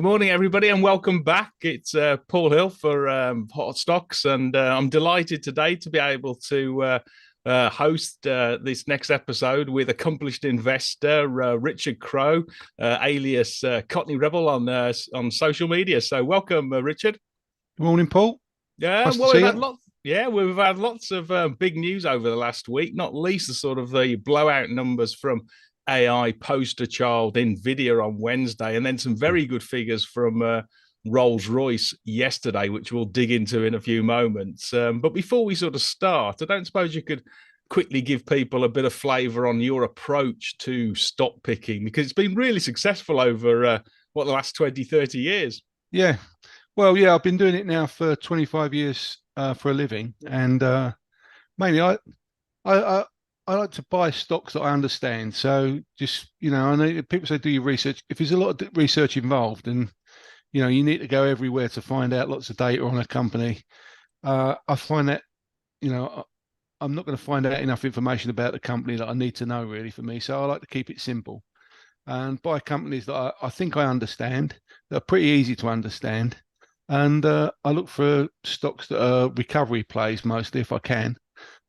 Good morning, everybody, and welcome back. It's Paul Hill for Hot Stocks, and I'm delighted today to be able to host this next episode with accomplished investor Richard Crowe, alias Cockney Rebel on social media. So, welcome, Richard. Good morning, Paul. Yeah, Nice to well, see we've you. had lots. Yeah, we've had lots of big news over the last week. Not least the sort of the blowout numbers from AI poster child Nvidia on Wednesday, and then some very good figures from Rolls-Royce yesterday, which we'll dig into in a few moments. But before we sort of start, I don't suppose you could quickly give people a bit of flavour on your approach to stock picking, because it's been really successful over the last 20, 30 years. Yeah. Well, yeah, I've been doing it now for 25 years for a living, and mainly I I like to buy stocks that I understand. So just, I know people say do your research. If there's a lot of research involved, and you need to go everywhere to find out lots of data on a company, I find that I'm not going to find out enough information about the company that I need to know really for me. So I like to keep it simple and buy companies that I think I understand, that are pretty easy to understand. And I look for stocks that are recovery plays mostly if I can.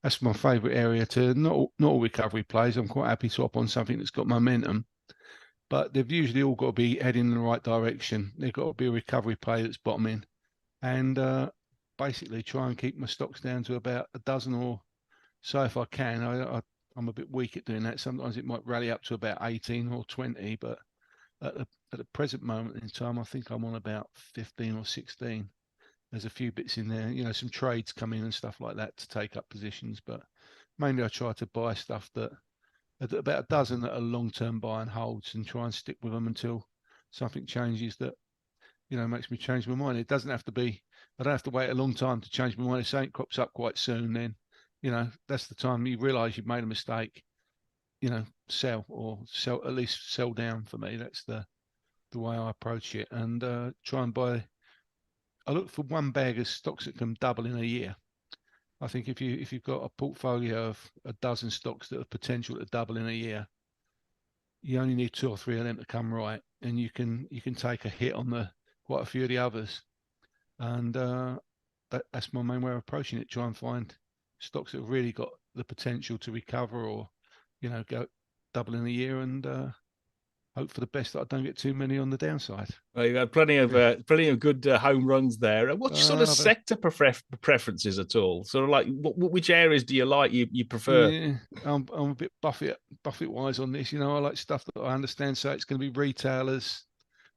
That's my favourite area to not all recovery plays. I'm quite happy to hop on something that's got momentum, but they've usually all got to be heading in the right direction. They've got to be a recovery play that's bottoming, and basically try and keep my stocks down to about a dozen or so if I can. I'm a bit weak at doing that. Sometimes it might rally up to about 18 or 20, but at the present moment in time, I think I'm on about 15 or 16. There's a few bits in there, some trades come in and stuff like that to take up positions, but mainly I try to buy stuff that about a dozen that are long-term buy and holds, and try and stick with them until something changes that, makes me change my mind. It doesn't have to be, I don't have to wait a long time to change my mind. If something crops up quite soon, then, that's the time you realize you've made a mistake, sell, or sell, at least sell down. For me, that's the way I approach it, and try and buy. I look for one bag of stocks that can double in a year. I think if you've got a portfolio of a dozen stocks that have potential to double in a year, you only need two or three of them to come right, and you can take a hit on quite a few of the others. And that's my main way of approaching it. Try and find stocks that have really got the potential to recover, or go double in a year, and hope for the best that I don't get too many on the downside. Well, you've had plenty of good home runs there. What's your sort of sector preferences at all? Sort of like which areas do you like? You prefer? Yeah, I'm a bit Buffett wise on this. I like stuff that I understand. So it's going to be retailers,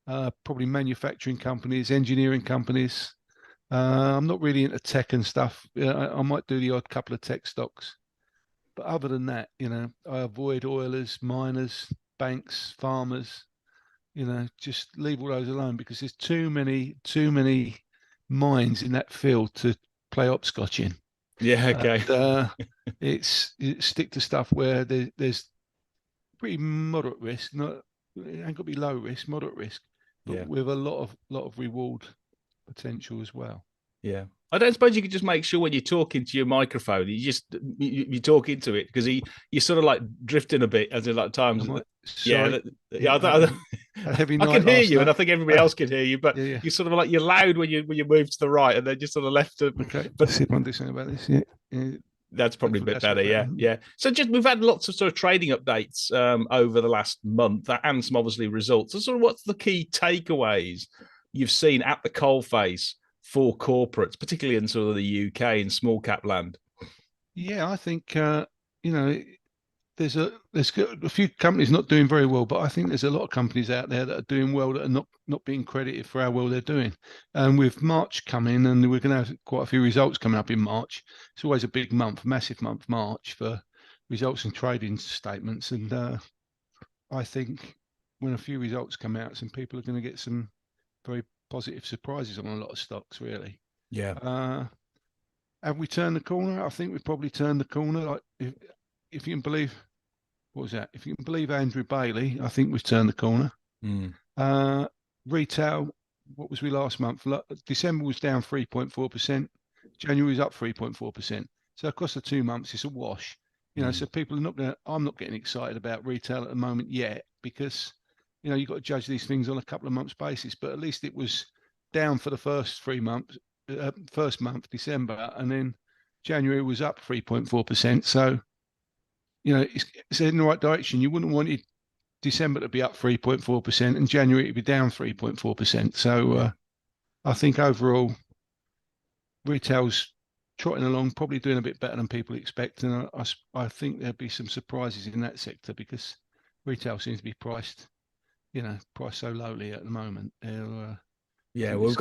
probably manufacturing companies, engineering companies. I'm not really into tech and stuff. I might do the odd couple of tech stocks, but other than that, I avoid oilers, miners, banks, farmers. Just leave all those alone, because there's too many mines in that field to play hopscotch in. Yeah, okay. And, it's stick to stuff where there's pretty moderate risk. Not, it ain't got to be low risk, moderate risk, but with a lot of reward potential as well. Yeah. I don't suppose you could just make sure when you're talking to your microphone, you talk into it, because you're sort of like drifting a bit as in like times. Sorry. I can hear you, and I think everybody else can hear you, but you're sort of like, you're loud when you move to the right, and then just sort of left. Okay. But see if I can do something about this. Yeah. That's probably a bit better. Yeah. So we've had lots of sort of trading updates over the last month, and some obviously results. So sort of what's the key takeaways you've seen at the coalface for corporates, particularly in sort of the UK and small cap land? Yeah, I think there's a few companies not doing very well, but I think there's a lot of companies out there that are doing well that are not being credited for how well they're doing. And with March coming, and we're going to have quite a few results coming up in March. It's always a big month, massive month, March, for results and trading statements. And I think when a few results come out, some people are going to get some very positive surprises on a lot of stocks, really. Yeah. Have we turned the corner? I think we've probably turned the corner. Like if you can believe, what was that? If you can believe Andrew Bailey, I think we've turned the corner. Retail, what was we last month? December was down 3.4%. January was up 3.4%. So across the 2 months, it's a wash. So people are not going to. I'm not getting excited about retail at the moment yet, because you've got to judge these things on a couple of months basis, but at least it was down for the first 3 months, first month, December, and then January was up 3.4%. So, it's in the right direction. You wouldn't want December to be up 3.4% and January to be down 3.4%. So I think overall retail's trotting along, probably doing a bit better than people expect. And I think there'll be some surprises in that sector because retail seems to be priced so lowly at the moment. Yeah, well,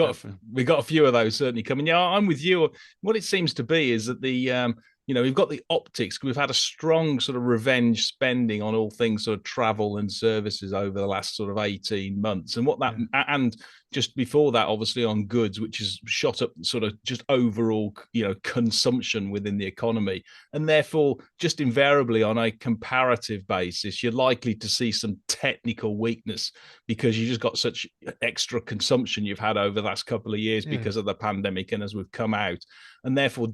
we've got a few of those certainly coming. Yeah, I'm with you. What it seems to be is that we've got the optics. We've had a strong sort of revenge spending on all things sort of travel and services over the last sort of 18 months. And and just before that, obviously on goods, which has shot up sort of just overall, consumption within the economy. And therefore, just invariably on a comparative basis, you're likely to see some technical weakness because you just got such extra consumption you've had over the last couple of years because of the pandemic and as we've come out. And therefore,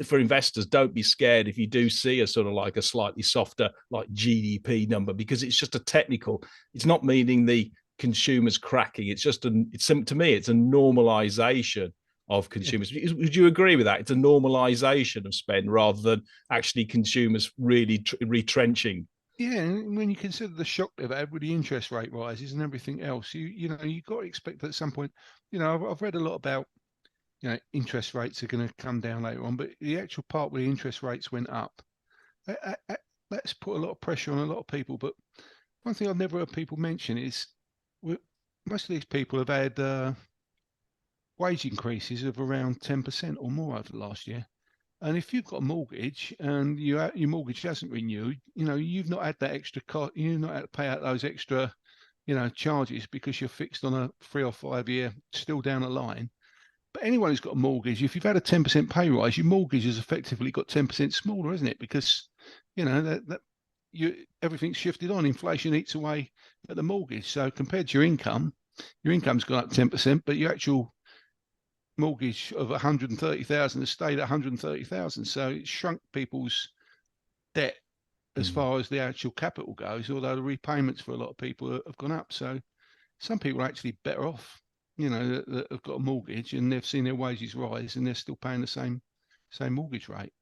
for investors, don't be scared if you do see a sort of like a slightly softer like GDP number, because it's just a technical. It's not meaning the consumers cracking. It's just to me, it's a normalization of consumers. Would you agree with that? It's a normalization of spend rather than actually consumers really retrenching. Yeah, and when you consider the shock they've had with the interest rate rises and everything else, you've got to expect that at some point. I've read a lot about interest rates are going to come down later on, but the actual part where the interest rates went up, that's put a lot of pressure on a lot of people. But one thing I've never heard people mention is most of these people have had wage increases of around 10% or more over the last year. And if you've got a mortgage and your mortgage hasn't renewed, you've not had that extra cost, you've not had to pay out those extra, charges because you're fixed on a 3 or 5 year still down the line. But anyone who's got a mortgage, if you've had a 10% pay rise, your mortgage has effectively got 10% smaller, isn't it? Because everything's shifted on. Inflation eats away at the mortgage. So compared to your income's gone up 10%, but your actual mortgage of 130,000 has stayed at 130,000. So it shrunk people's debt as far as the actual capital goes, although the repayments for a lot of people have gone up. So some people are actually better off, that have got a mortgage and they've seen their wages rise and they're still paying the same mortgage rate.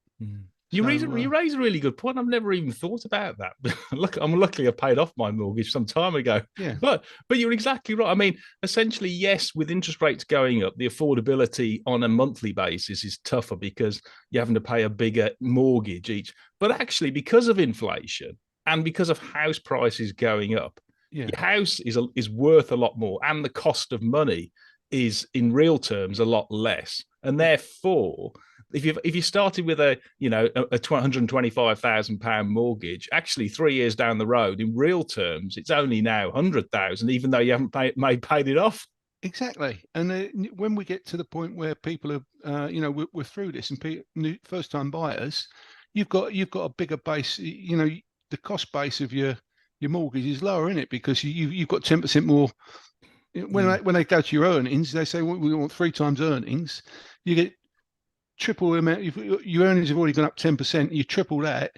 You raise a really good point. I've never even thought about that. Look, luckily I paid off my mortgage some time ago. Yeah. But you're exactly right. I mean, essentially, yes, with interest rates going up, the affordability on a monthly basis is tougher because you're having to pay a bigger mortgage each. But actually, because of inflation and because of house prices going up, your house is worth a lot more, and the cost of money is in real terms a lot less. And therefore, if you started with a £125,000 mortgage, actually 3 years down the road, in real terms, it's only now 100,000, even though you haven't paid it off. Exactly. And when we get to the point where people are, we're through this, and first time buyers, you've got a bigger base. The cost base of your mortgage is lower, in it, because you've got 10% more. When they go to your earnings, they say, well, we want 3 times earnings. You get triple the amount. Your earnings have already gone up 10%. You triple that,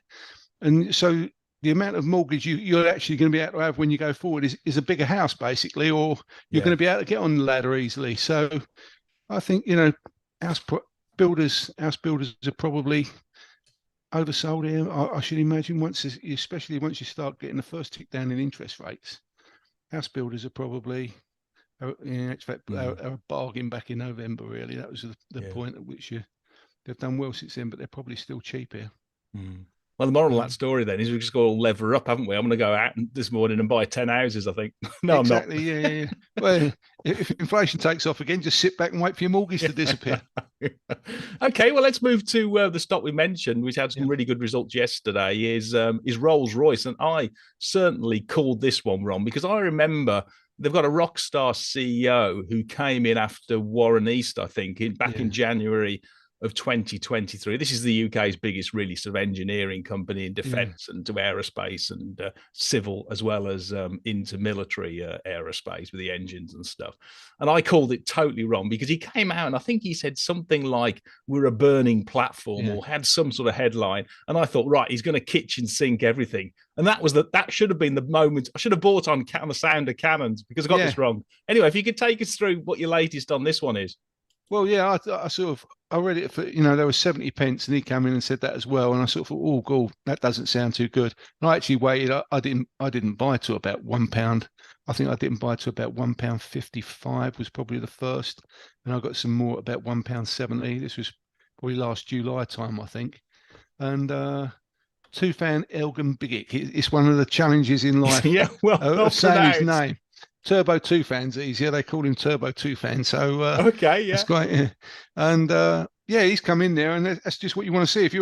and so the amount of mortgage you're actually going to be able to have when you go forward is a bigger house, basically, or you're going to be able to get on the ladder easily. So I think house builders are probably oversold here. I should imagine, especially once you start getting the first tick down in interest rates, house builders are probably a bargain back in November. Really, that was the point at which they've done well since then, but they're probably still cheap here. Well, the moral of that story then is we've just got to lever up, haven't we? I'm going to go out this morning and buy 10 houses, I think. No, exactly, I'm not. Yeah. Well, if inflation takes off again, just sit back and wait for your mortgage to disappear. Okay, well, let's move to the stock we mentioned, which had some really good results yesterday, is Rolls-Royce. And I certainly called this one wrong because I remember they've got a rock star CEO who came in after Warren East, I think, back in January of 2023. This is the UK's biggest, really, sort of engineering company in defence and to aerospace and civil, as well as into military aerospace with the engines and stuff. And I called it totally wrong because he came out and I think he said something like "we're a burning platform" or had some sort of headline. And I thought, right, he's going to kitchen sink everything. And that should have been the moment. I should have bought on the sound of cannons because I got this wrong. Anyway, if you could take us through what your latest on this one is. Well, yeah, I read it for, there was 70 pence and he came in and said that as well. And I sort of thought, oh, God, that doesn't sound too good. And I actually waited. I didn't buy to about £1. I think I didn't buy to about £1.55 was probably the first. And I got some more about £1.70. This was probably last July time, I think. And Tufan Elgin Bigic. It's one of the challenges in life of saying his name. Turbo Tufan's easier. They call him Turbo Tufan. So it's quite, and he's come in there, and that's just what you want to see. If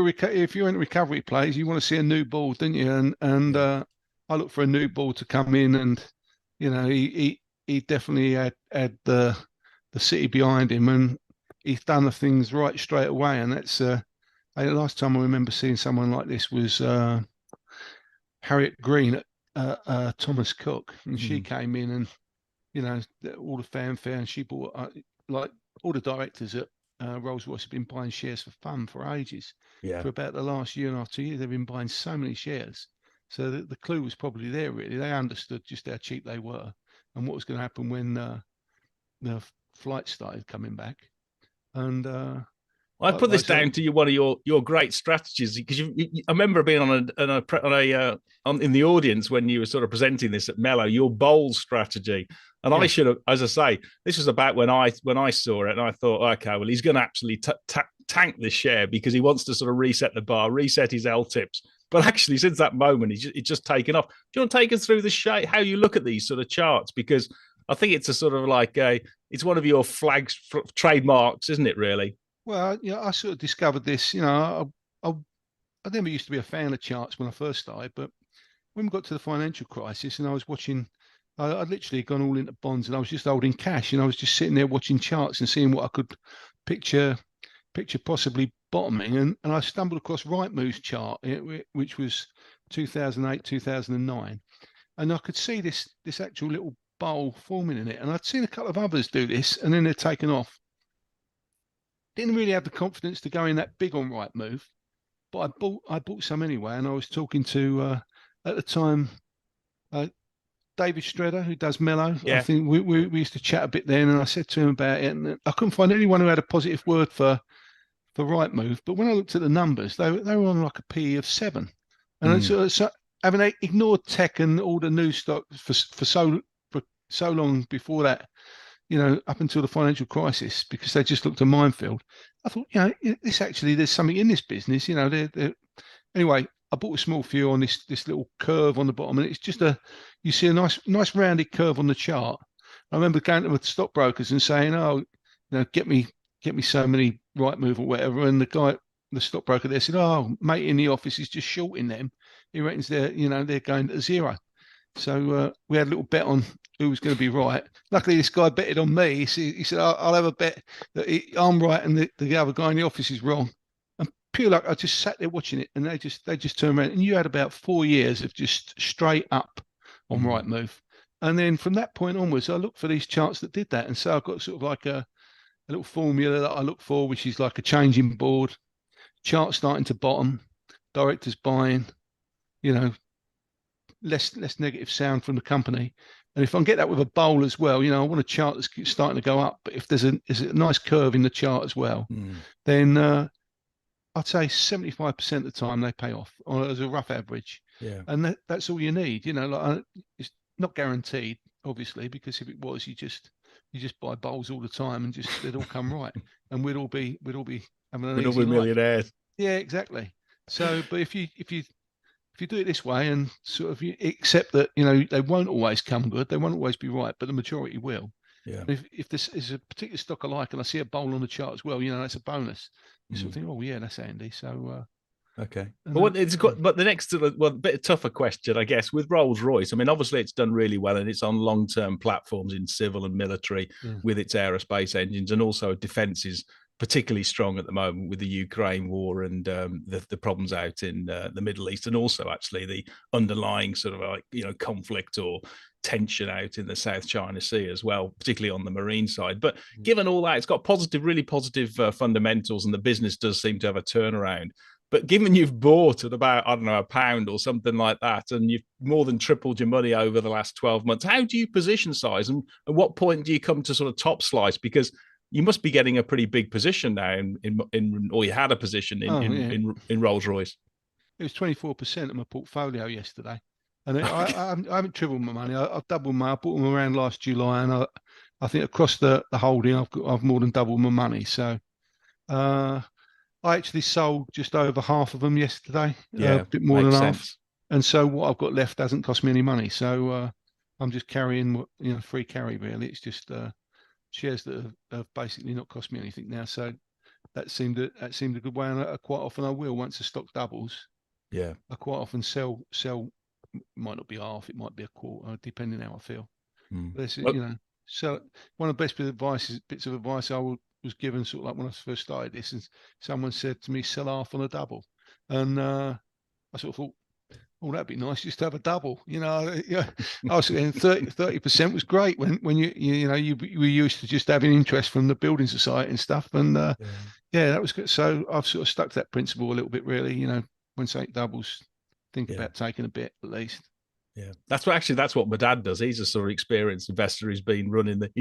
you're in recovery plays, you want to see a new ball, don't you? And I look for a new ball to come in, and he definitely had the city behind him, and he's done the things right straight away. And that's the last time I remember seeing someone like this was Harriet Green at Thomas Cook, and she came in and all the fanfare, and she bought like all the directors at Rolls-Royce have been buying shares for fun for ages. For about the last year and a half, 2 years, they've been buying so many shares. So the clue was probably there, really. They understood just how cheap they were and what was going to happen when the flights started coming back. And I put this down to you, one of your great strategies, because I remember being in the audience when you were sort of presenting this at Mello, your bowl strategy. And I should have, as I say, this was about when I saw it, and I thought, okay, well, he's going to actually tank this share because he wants to sort of reset the bar, reset his L tips. But actually, since that moment, it's just taken off. Do you want to take us through how you look at these sort of charts? Because I think it's a sort of like it's one of your trademarks, isn't it? Really. Well, I sort of discovered this. I never used to be a fan of charts when I first started, but when we got to the financial crisis, and I was watching, I'd literally gone all into bonds, and I was just holding cash, and I was just sitting there watching charts and seeing what I could picture possibly bottoming, and I stumbled across Rightmove's chart, which was 2008, 2009, and I could see this actual little bowl forming in it, and I'd seen a couple of others do this, and then they're taken off. Didn't really have the confidence to go in that big on Rightmove, but I bought some anyway. And I was talking to at the time David Stredder, who does Mello. I think we used to chat a bit then, and I said to him about it, and I couldn't find anyone who had a positive word for Rightmove. But when I looked at the numbers, they were on like a PE of 7, and so having ignored tech and all the new stocks for so long before that. Up until the financial crisis, because they just looked a minefield. I thought, there's something in this business. Anyway, I bought a small few on this little curve on the bottom, and it's just you see a nice rounded curve on the chart. I remember going to the stockbrokers and saying, "Oh, get me so many Rightmove or whatever," and the stockbroker there said, "Oh, mate in the office is just shorting them. He reckons they're going to zero." So we had a little bet on who was going to be right. Luckily, this guy betted on me. He said, I'll have a bet that I'm right and the other guy in the office is wrong. And pure luck, I just sat there watching it, and they just turned around. And you had about 4 years of just straight up on Rightmove. And then from that point onwards, I looked for these charts that did that. And so I've got sort of like a little formula that I look for, which is like a changing board, chart starting to bottom, directors buying, less negative sound from the company. And if I can get that with a bowl as well, I want a chart that's starting to go up. But if there's a nice curve in the chart as well, then I'd say 75% of the time they pay off as a rough average. Yeah. And that's all you need. It's not guaranteed, obviously, because if it was, you just buy bowls all the time and they'd all come right, and we'd all be having an easy life. Millionaires. Yeah, exactly. So, but if you do it this way and sort of you accept that, they won't always come good, they won't always be right, but the majority will. Yeah. If this is a particular stock I like and I see a bowl on the chart as well, that's a bonus. You sort of think, oh yeah, that's handy. So okay. But the next bit tougher question, I guess, with Rolls-Royce. I mean, obviously it's done really well and it's on long-term platforms in civil and military with its aerospace engines, and also defence is particularly strong at the moment with the Ukraine war and the problems out in the Middle East, and also actually the underlying sort of like conflict or tension out in the South China Sea as well, particularly on the marine side. But given all that, it's got really positive fundamentals, and the business does seem to have a turnaround. But given you've bought at about, I don't know, £1 or something like that, and you've more than tripled your money over the last 12 months, how do you position size? And at what point do you come to sort of top slice? Because you must be getting a pretty big position now or you had a position in Rolls-Royce. It was 24% of my portfolio yesterday. And I haven't tripled my money. I've doubled I bought them around last July, and I think across the holding, I've more than doubled my money. So I actually sold just over half of them yesterday, a bit more than half. And so what I've got left hasn't cost me any money. So I'm just carrying free carry really. It's just shares that have basically not cost me anything now. So that seemed a good way. And quite often I will, once the stock doubles. Yeah, I quite often sell. Might not be half, it might be a quarter, depending how I feel. But so one of the best bits of advice I was given, sort of like when I first started this, and someone said to me, sell half on a double, and I sort of thought, oh, that'd be nice just to have a double. I was saying 30% was great when you were used to just having interest from the building society and stuff, and that was good. So I've sort of stuck to that principle a little bit, really. When something doubles, think about taking a bit at least. Yeah, that's what my dad does. He's a sort of experienced investor. He's been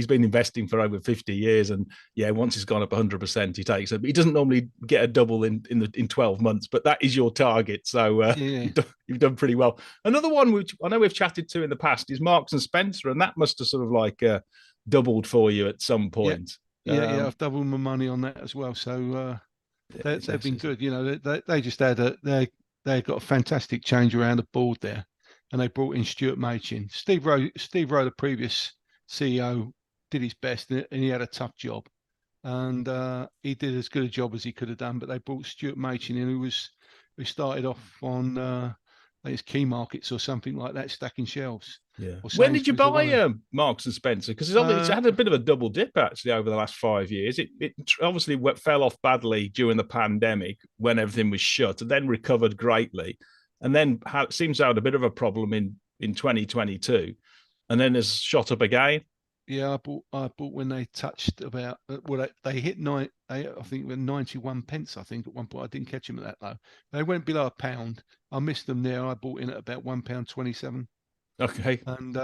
investing for over 50 years, and once he's gone up 100%, he takes it. But he doesn't normally get a double in 12 months. But that is your target, so you've done pretty well. Another one which I know we've chatted to in the past is Marks and Spencer, and that must have sort of like doubled for you at some point. Yeah, I've doubled my money on that as well. So they've been good. They just had they got a fantastic change around the board there. And they brought in Stuart Machin. Steve Rowe, the previous CEO, did his best, and he had a tough job. And he did as good a job as he could have done. But they brought Stuart Machin in, who started off on I think it's Key Markets or something like that, stacking shelves. Yeah. When did you buy Marks and Spencer? Because it's had a bit of a double dip actually over the last 5 years. It obviously fell off badly during the pandemic when everything was shut, and then recovered greatly. And then seems to have a bit of a problem in 2022, and then has shot up again. Yeah, I bought when they touched about they hit I think 91 pence. I think at one point I didn't catch them at that low. They went below £1. I missed them there. I bought in at about £1.27. Okay. And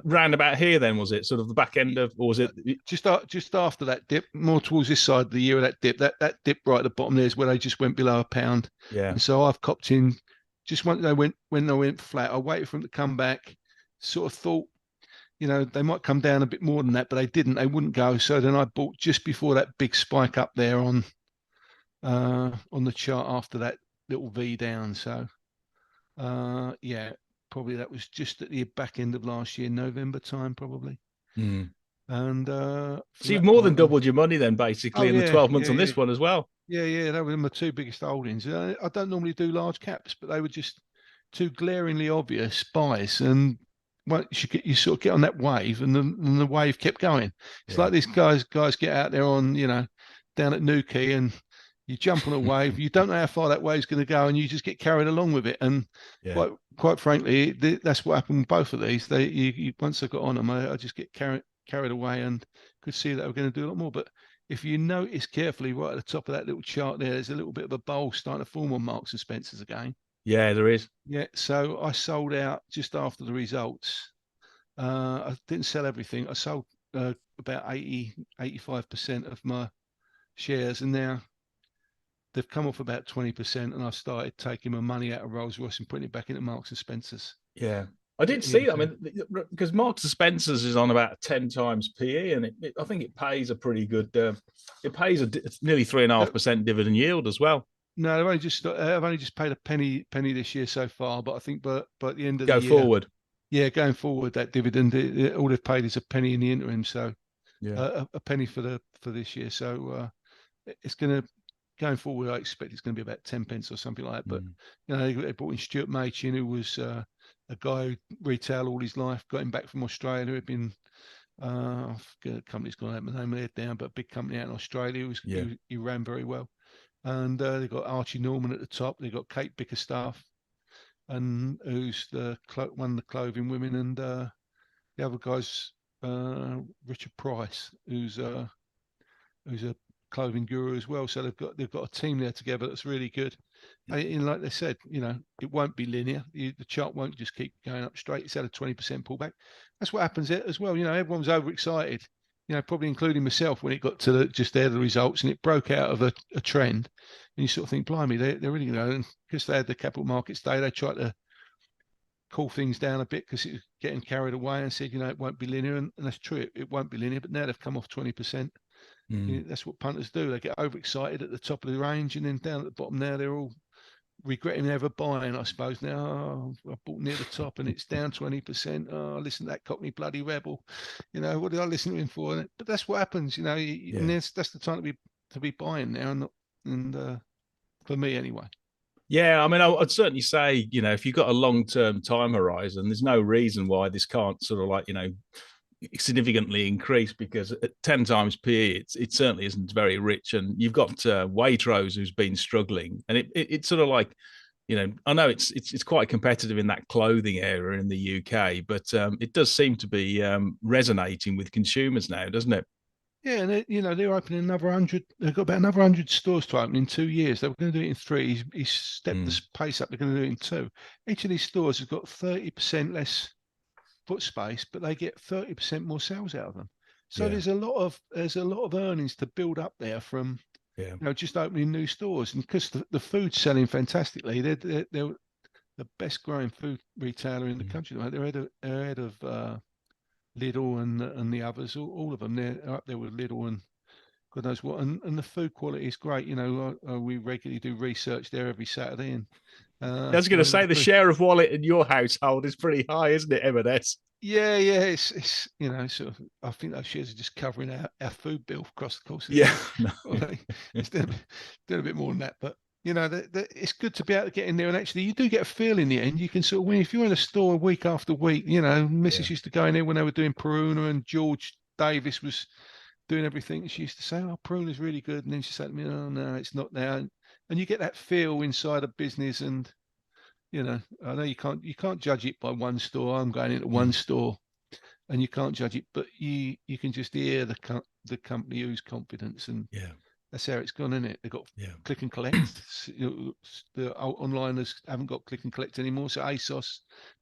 round about here then, was it sort of the back end of, or was it just after that dip, more towards this side of the year of that dip? That dip right at the bottom there is where they just went below £1. Yeah. And so I've copped in. Just when they went flat, I waited for them to come back. Sort of thought, they might come down a bit more than that, but they didn't. They wouldn't go. So then I bought just before that big spike up there on the chart after that little V down. So probably that was just at the back end of last year, November time, probably. And so you've more than doubled your money then, basically, in the 12 months on this one as well. Yeah, that were my two biggest holdings. I don't normally do large caps, but they were just two glaringly obvious buys. And once you sort of get on that wave, and the wave kept going. It's like these guys get out there on, down at Newquay, and you jump on a wave. You don't know how far that wave's going to go, and you just get carried along with it. And quite frankly, that's what happened with both of these. Once I got on them, I just get carried away, and could see that I were going to do a lot more. But if you notice carefully, right at the top of that little chart there's a little bit of a bowl starting to form on Marks and Spencer's again. Yeah, there is. Yeah, so I sold out just after the results. I didn't sell everything. I sold about 85% of my shares, and now they've come off about 20%, and I've started taking my money out of Rolls-Royce and putting it back into Marks and Spencer's. Yeah. I did see that. I mean, because Marks and Spencer's is on about 10 times PE, and I think it pays a pretty good. It pays nearly 3.5% dividend yield as well. No, I've only just paid a penny this year so far, but I think, but at the end of the year, forward. Yeah, going forward, that dividend, all they've paid is a penny in the interim, so a penny for this year. So it's going forward, I expect it's going to be about 10 pence or something like that. But they brought in Stuart Machin, who was a guy who retail all his life, got him back from Australia, who had been I forget the company's gone out, my name of their down, but a big company out in Australia. Yeah. He ran very well. And they've got Archie Norman at the top. They've got Kate Bickerstaff, and who's one of the clothing women, and the other guy's Richard Price, who's a clothing guru as well. So they've got a team there together that's really good. And like they said, it won't be linear. The chart won't just keep going up straight. It's had a 20% pullback. That's what happens there as well. Everyone's overexcited. Probably including myself when it got to just there the results, and it broke out of a trend. And you sort of think, blimey, they're really and because they had the capital markets day, they tried to cool things down a bit because it was getting carried away and said, it won't be linear, and that's true. It won't be linear, but now they've come off 20%. That's what punters do. They get overexcited at the top of the range, and then down at the bottom now they're all regretting ever buying, I suppose. Now, I bought near the top and it's down 20%. Oh, listen to that Cockney bloody rebel. What did I listen to him for? But that's what happens, and that's the time to be buying now, and for me anyway. Yeah, I mean, I'd certainly say, if you've got a long-term time horizon, there's no reason why this can't sort of like, significantly increase, because at 10 times PE, it certainly isn't very rich. And you've got Waitrose, who's been struggling, and it's sort of like, I know it's quite competitive in that clothing area in the UK, but it does seem to be resonating with consumers now, doesn't it? Yeah, and they're opening another 100. They've got about another 100 stores to open in 2 years. They were going to do it in 3. He's stepped the pace up. They're going to do it in 2. Each of these stores has got 30% less foot space, but they get 30% more sales out of them. So there's a lot of earnings to build up there from just opening new stores. And because the food's selling fantastically, they're the best growing food retailer in the country. They're ahead of Lidl and the others, all of them. They're up there with Lidl and God knows what. And the food quality is great. We regularly do research there every Saturday, and I was going to say the share of wallet in your household is pretty high, isn't it, M&S? Yeah. It's sort of. I think those shares are just covering our food bill across the course of the year. It's doing a bit more than that, but it's good to be able to get in there, and actually you do get a feel in the end. You can sort of, if you're in a store week after week, Mrs. used to go in there when they were doing Peruna, and George Davis was doing everything. She used to say, "Oh, Peruna's really good," and then she said to me, "Oh no, it's not now." And you get that feel inside a business, and I know you can't judge it by one store. I'm going into one store, and you can't judge it, but you can just hear the company who's confidence, and that's how it's gone, isn't it? They've got click and collect. The onliners haven't got click and collect anymore, so ASOS,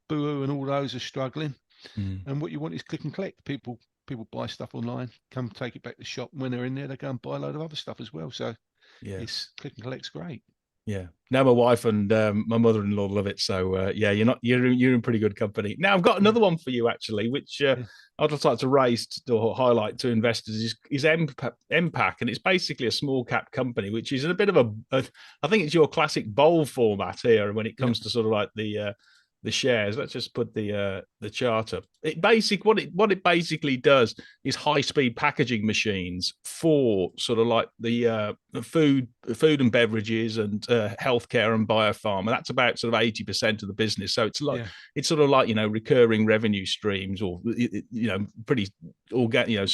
Boohoo, and all those are struggling. And what you want is click and collect. People buy stuff online, come take it back to the shop, and when they're in there, they go and buy a load of other stuff as well. So it's click and collect's great. Yeah. Now my wife and my mother-in-law love it. So you're in pretty good company. Now I've got another one for you actually, which I'd just like to raise or highlight to investors is Mpac, and it's basically a small cap company, which is in a bit of I think it's your classic bowl format here when it comes to sort of like the shares. Let's just put the chart up. What it basically does is high speed packaging machines for sort of like the food and beverages and healthcare and biopharma. That's about sort of 80% of the business. So it's sort of like recurring revenue streams, or pretty organic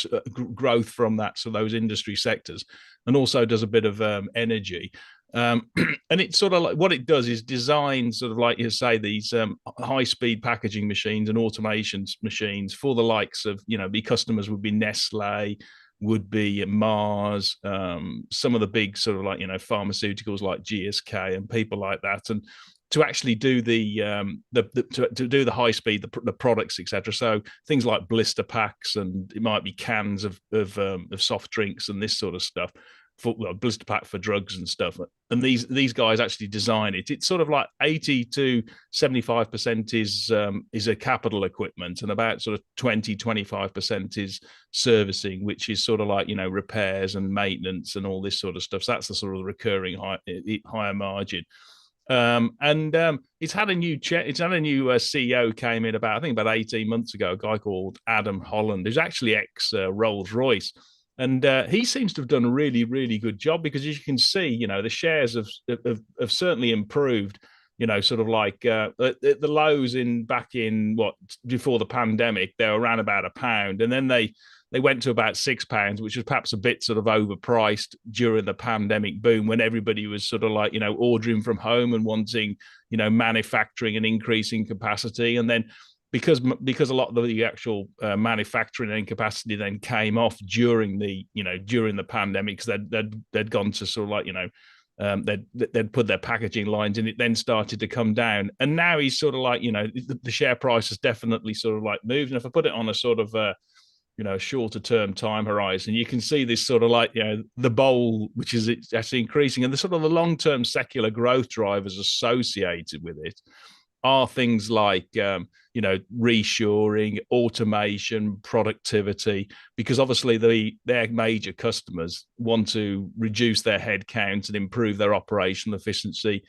growth from that. So those industry sectors, and also does a bit of energy. And it's sort of like what it does is design sort of like you say these high-speed packaging machines and automation machines for the likes of the customers would be Nestle, would be Mars, some of the big sort of like pharmaceuticals like GSK and people like that, and to actually do to do the high speed the products etc. So things like blister packs, and it might be cans of soft drinks and this sort of stuff. For blister pack for drugs and stuff, and these guys actually design it. It's sort of like 80 to 75% is a capital equipment, and about sort of 20-25% is servicing, which is sort of like repairs and maintenance and all this sort of stuff. So that's the sort of recurring higher margin. It's had a new CEO came in about 18 months ago, a guy called Adam Holland, who's actually ex Rolls-Royce. And he seems to have done a really, really good job, because as you can see, the shares have certainly improved sort of like the lows back in what before the pandemic, they were around about £1, and then they went to about £6, which was perhaps a bit sort of overpriced during the pandemic boom when everybody was sort of like, ordering from home and wanting, manufacturing and increasing capacity. And then because a lot of the actual manufacturing and capacity then came off during the pandemic, because they'd gone to sort of like, they'd put their packaging lines in, it then started to come down. And now he's sort of like, the share price has definitely sort of like moved. And if I put it on a sort of shorter term time horizon, you can see this sort of like, the bowl, which is actually increasing, and the sort of the long-term secular growth drivers associated with it are things like, reshoring, automation, productivity, because obviously their major customers want to reduce their headcount and improve their operational efficiency.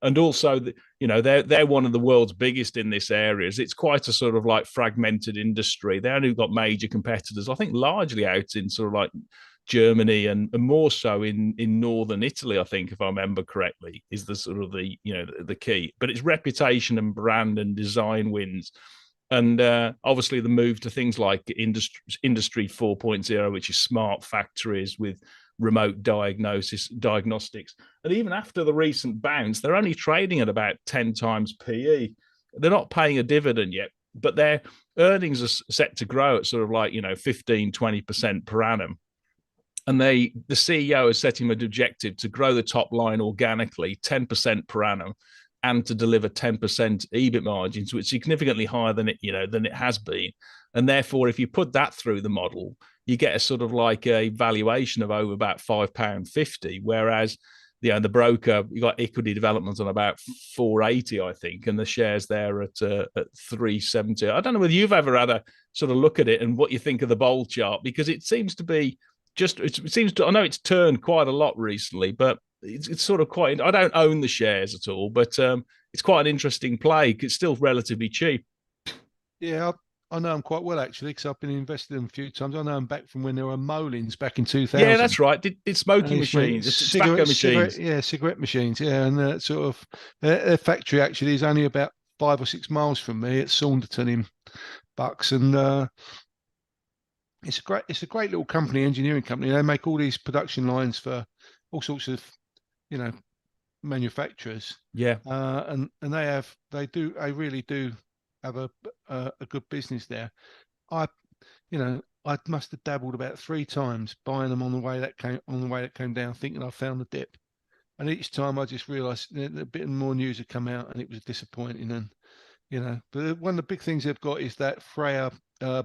And also, they're one of the world's biggest in this area. It's quite a sort of like fragmented industry. They only got major competitors, I think, largely out in sort of like Germany and more so in northern Italy, I think, if I remember correctly, is the sort of the key. But it's reputation and brand and design wins. And obviously the move to things like industry 4.0, which is smart factories with remote diagnostics. And even after the recent bounce, they're only trading at about 10 times PE. They're not paying a dividend yet, but their earnings are set to grow at sort of like, 15, 20% per annum. And the CEO has set him an objective to grow the top line organically 10% per annum and to deliver 10% EBIT margins, which is significantly higher than it has been. And therefore, if you put that through the model, you get a sort of like a valuation of over about £5.50, whereas the broker, you got equity development on about 480, I think, and the shares there at 370. I don't know whether you've ever had a sort of look at it and what you think of the bowl chart, because it seems to be I know it's turned quite a lot recently, but it's sort of quite. I don't own the shares at all, but it's quite an interesting play. It's still relatively cheap. Yeah, I know them quite well actually, because I've been invested in them a few times. I know them back from when there were Molins back in 2000. Yeah, that's right. Did smoking machines, tobacco machines, cigarette machines. Yeah, and sort of their factory actually is only about 5 or 6 miles from me at Saunderton in Bucks, and it's a great little company, engineering company. They make all these production lines for all sorts of, manufacturers. Yeah. And they really do have a good business there. I must have dabbled about 3 times buying them on the way that came down, thinking I found the dip. And each time I just realised a bit more news had come out and it was disappointing. And but one of the big things they've got is that Freya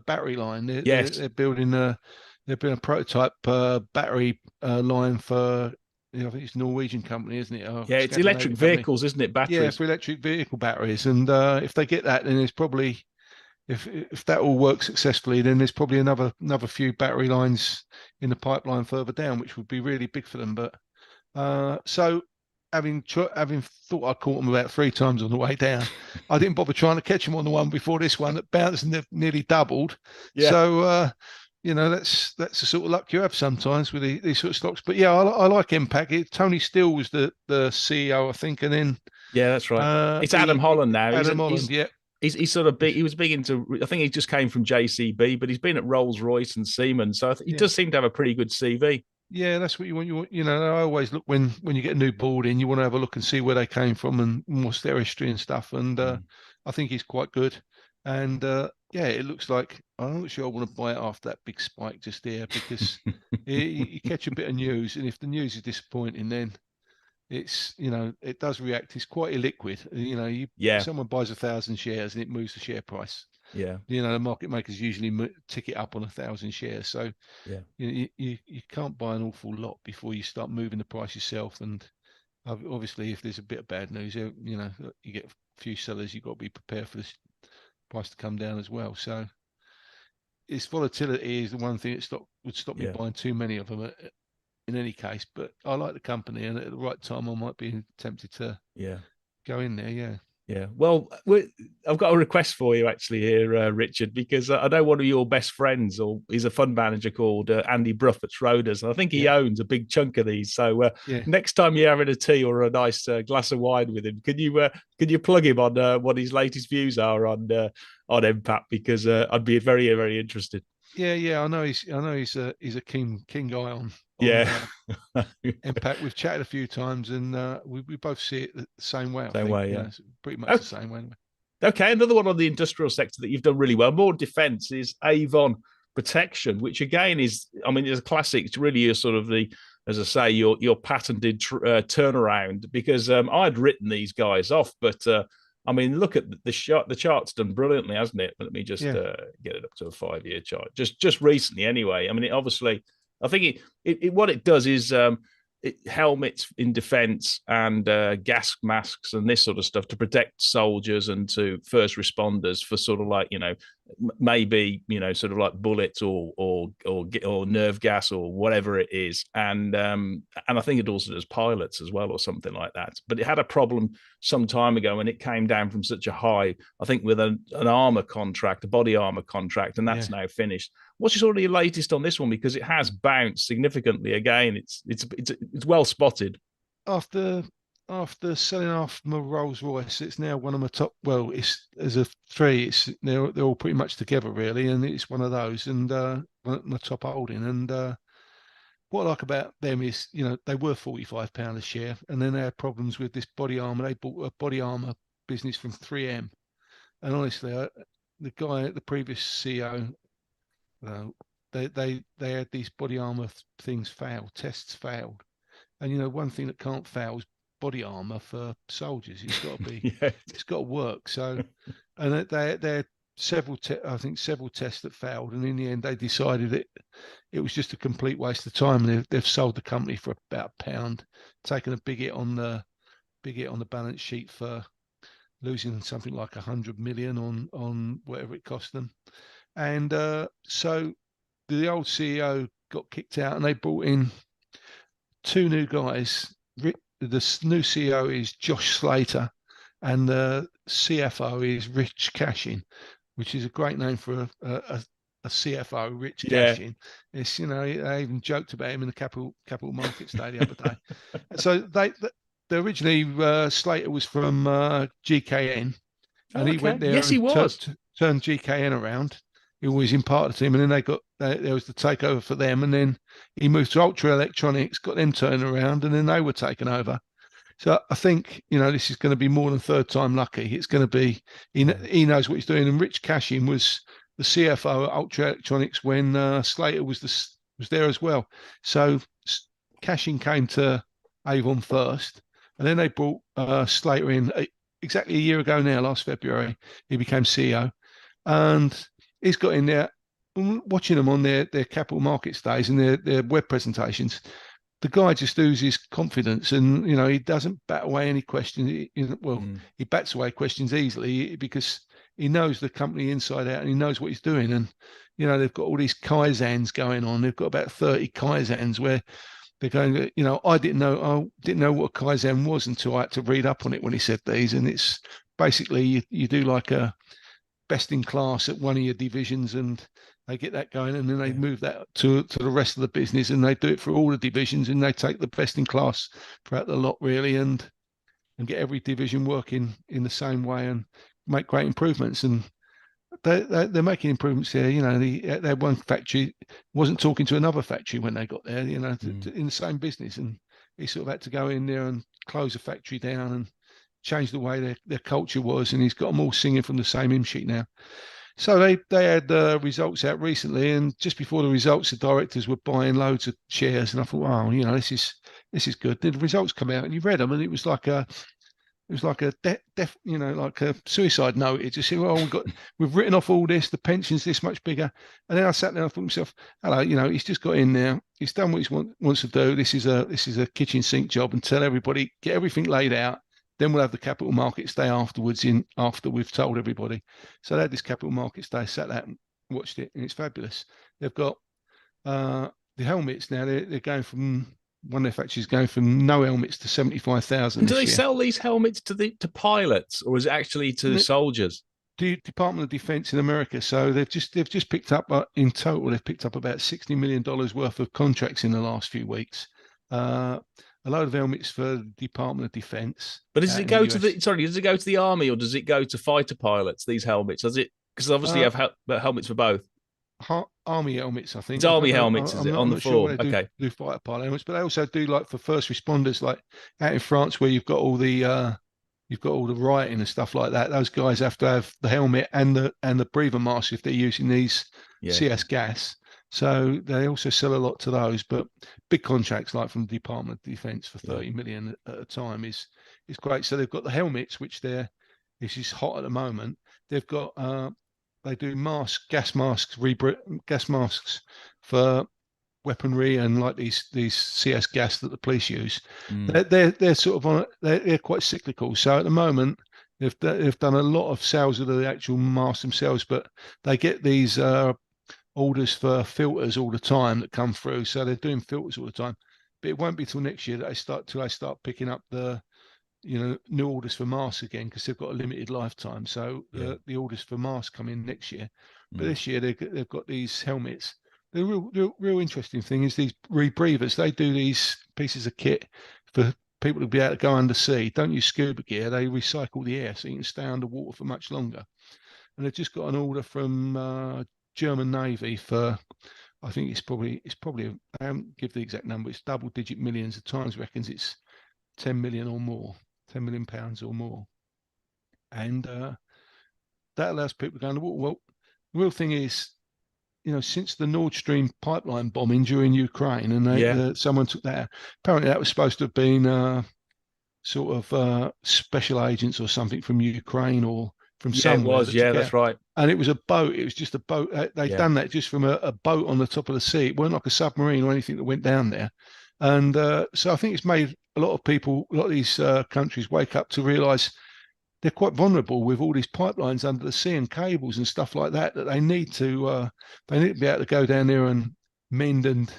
battery line. They're building a prototype battery line for, I think it's a Norwegian company, isn't it? Yeah, it's electric vehicles, isn't it? Batteries. Yeah, for electric vehicle batteries. And if they get that, then there's probably, if that all works successfully, then there's probably another few battery lines in the pipeline further down, which would be really big for them. But so having thought I caught them about 3 times on the way down, I didn't bother trying to catch them on the one before this one that bounced and they've nearly doubled. Yeah. So that's the sort of luck you have sometimes with these sort of stocks. But yeah, I like Mpac. Tony Steele was the CEO, I think, and then that's right. It's Adam Holland now. Adam Holland, yeah. He's sort of big. He was big into. I think he just came from JCB, but he's been at Rolls-Royce and Siemens, so he does seem to have a pretty good CV. Yeah, that's what you want. I always look when you get a new board in, you want to have a look and see where they came from and what's their history and stuff. And I think he's quite good. And it looks like, I'm not sure I want to buy it after that big spike just there, because you catch a bit of news, and if the news is disappointing, then it's it does react. It's quite illiquid. Someone buys 1,000 shares and it moves the share price. Yeah. The market makers usually tick it up on 1,000 shares. So you can't buy an awful lot before you start moving the price yourself. And obviously, if there's a bit of bad news, you get a few sellers. You've got to be prepared for this price to come down as well. So its volatility is the one thing that would stop me buying too many of them in any case. But I like the company, and at the right time, I might be tempted to go in there. Yeah. Yeah. Well, I've got a request for you actually here, Richard, because I know one of your best friends, or he's a fund manager called Andy Bruff at Schroders, and I think he Yeah, owns a big chunk of these. So yeah. next time you're having a tea or a nice glass of wine with him, can you plug him on what his latest views are on Mpac? Because I'd be very very interested. Yeah. I know he's a keen guy on Yeah. Mpac. We've chatted a few times, and we both see it the same way. I Same think, way. Yeah. it's pretty much the Okay. same way. Okay, another one on the industrial sector that you've done really well, more defence, is Avon Protection, which again is, I mean, it's a classic. It's really a sort of the, as I say, your patented turnaround. Because I'd written these guys off, but I mean, look at the chart. The chart's done brilliantly, hasn't it? Let me just Yeah, get it up to a 5-year chart. Just recently, anyway. I mean, it obviously, I think it what it does is helmets in defense and gas masks and this sort of stuff to protect soldiers and to first responders for sort of like, maybe, sort of like bullets or nerve gas or whatever it is. And I think it also does pilots as well or something like that. But it had a problem some time ago, and it came down from such a high, I think, with an armor contract, a body armor contract, and yeah. that's now finished. What's your sort of your latest on this one? Because it has bounced significantly again. It's well spotted. After after selling off my Rolls-Royce, it's now one of my top. Well, it's as a three. It's they're all pretty much together really, and it's one of those. And my top holding. And what I like about them is, they were £45 a share, and then they had problems with this body armor. They bought a body armor business from 3M, and honestly, the previous CEO, they had these body armor things fail, tests failed, and one thing that can't fail is body armor for soldiers. Yeah. It's got to work. So, and they had I think several tests that failed, and in the end, they decided that it was just a complete waste of time. They've sold the company for about £1, taken a big hit on the balance sheet for losing something like 100 million on whatever it cost them. And so the old CEO got kicked out, and they brought in two new guys. The new CEO is Josh Slater, and the CFO is Rich Cashin, which is a great name for a CFO, Rich Yeah. Cashin. It's, I even joked about him in the Capital Markets Day the other day. So they originally, Slater was from GKN, and he Okay. went there Yes, he and was. turned GKN around. He was in part of the team, and then there was the takeover for them, and then he moved to Ultra Electronics, got them turned around, and then they were taken over. So I think, this is going to be more than third time lucky. It's going to be, he knows what he's doing. And Rich Cashin was the CFO at Ultra Electronics when Slater was there as well. So Cashin came to Avon first, and then they brought Slater in exactly a year ago now, last February. He became CEO, and he's got in there. Watching them on their capital markets days and their web presentations, the guy just oozes confidence, and he doesn't bat away any questions. He bats away questions easily because he knows the company inside out, and he knows what he's doing. And they've got all these kaizens going on. They've got about 30 kaizens where they're going. I didn't know what a kaizen was until I had to read up on it when he said these. And it's basically you do like a best in class at one of your divisions, and they get that going, and then they move that to the rest of the business, and they do it for all the divisions, and they take the best in class throughout the lot really, and get every division working in the same way and make great improvements. And they're making improvements there. Their one factory wasn't talking to another factory when they got there, in the same business, and he sort of had to go in there and close a factory down and change the way their culture was, and he's got them all singing from the same hymn sheet now. So they had results out recently, and just before the results, the directors were buying loads of shares, and I thought, wow, this is good. The results come out, and you read them, and it was like a like a suicide note. It just said, well, we've written off all this, the pension's this much bigger. And then I sat there and thought to myself, hello, he's just got in there, he's done what he wants to do. This is a kitchen sink job, and tell everybody, get everything laid out. Then we'll have the capital markets day afterwards, after we've told everybody. So they had this capital markets day, sat there and watched it, and it's fabulous. They've got the helmets now. They're going from one of their factories going from no helmets to 75,000 And do they this year. sell these helmets to pilots, or is it actually to soldiers? The Department of Defense in America. So they've just picked up in total they've picked up about $60 million worth of contracts in the last few weeks. A load of helmets for the Department of Defense But does out it in the go to US. does it go to the army, or does it go to fighter pilots? These helmets, does it? Because obviously you Uh, have helmets for both. Army helmets, I It's think. I army don't know. helmets, is I'm it not. on I'm the not sure what form? they Okay. do fighter pilot helmets, but they also do like for first responders, like out in France, where you've got all the writing and stuff like that. Those guys have to have the helmet and the breather mask if they're using these Yeah. CS gas. So they also sell a lot to those, but big contracts like from the Department of Defense for 30 million at a time is great. So they've got the helmets, which this is hot at the moment. They've got they do gas masks, gas masks for weaponry and like these CS gas that the police use. Mm. They're sort of they're quite cyclical. So at the moment they've done a lot of sales of the actual masks themselves, but they get these orders for filters all the time that come through. So they're doing filters all the time. But it won't be till next year that they start picking up the new orders for masks again, because they've got a limited lifetime. So the orders for masks come in next year, but this year they've got these helmets. The real interesting thing is these rebreathers. They do these pieces of kit for people to be able to go undersea. Don't use scuba gear. They recycle the air so you can stay underwater for much longer. And they've just got an order from German Navy for, I think it's probably I haven't give the exact number. It's double-digit millions. At times reckons it's 10 million or more. £10 million or more, and that allows people to go underwater. Well, the real thing is, since the Nord Stream pipeline bombing during Ukraine, and someone took that out, apparently that was supposed to have been sort of special agents or something from Ukraine or from Yeah, it somewhere was. that took Yeah, it that's out. right. And it was a boat. It was just a boat. They'd Yeah. done that just from a boat on the top of the sea. It weren't like a submarine or anything that went down there. And so I think it's made a lot of people, a lot of these countries wake up to realise they're quite vulnerable with all these pipelines under the sea and cables and stuff like that. That they need to be able to go down there and mend and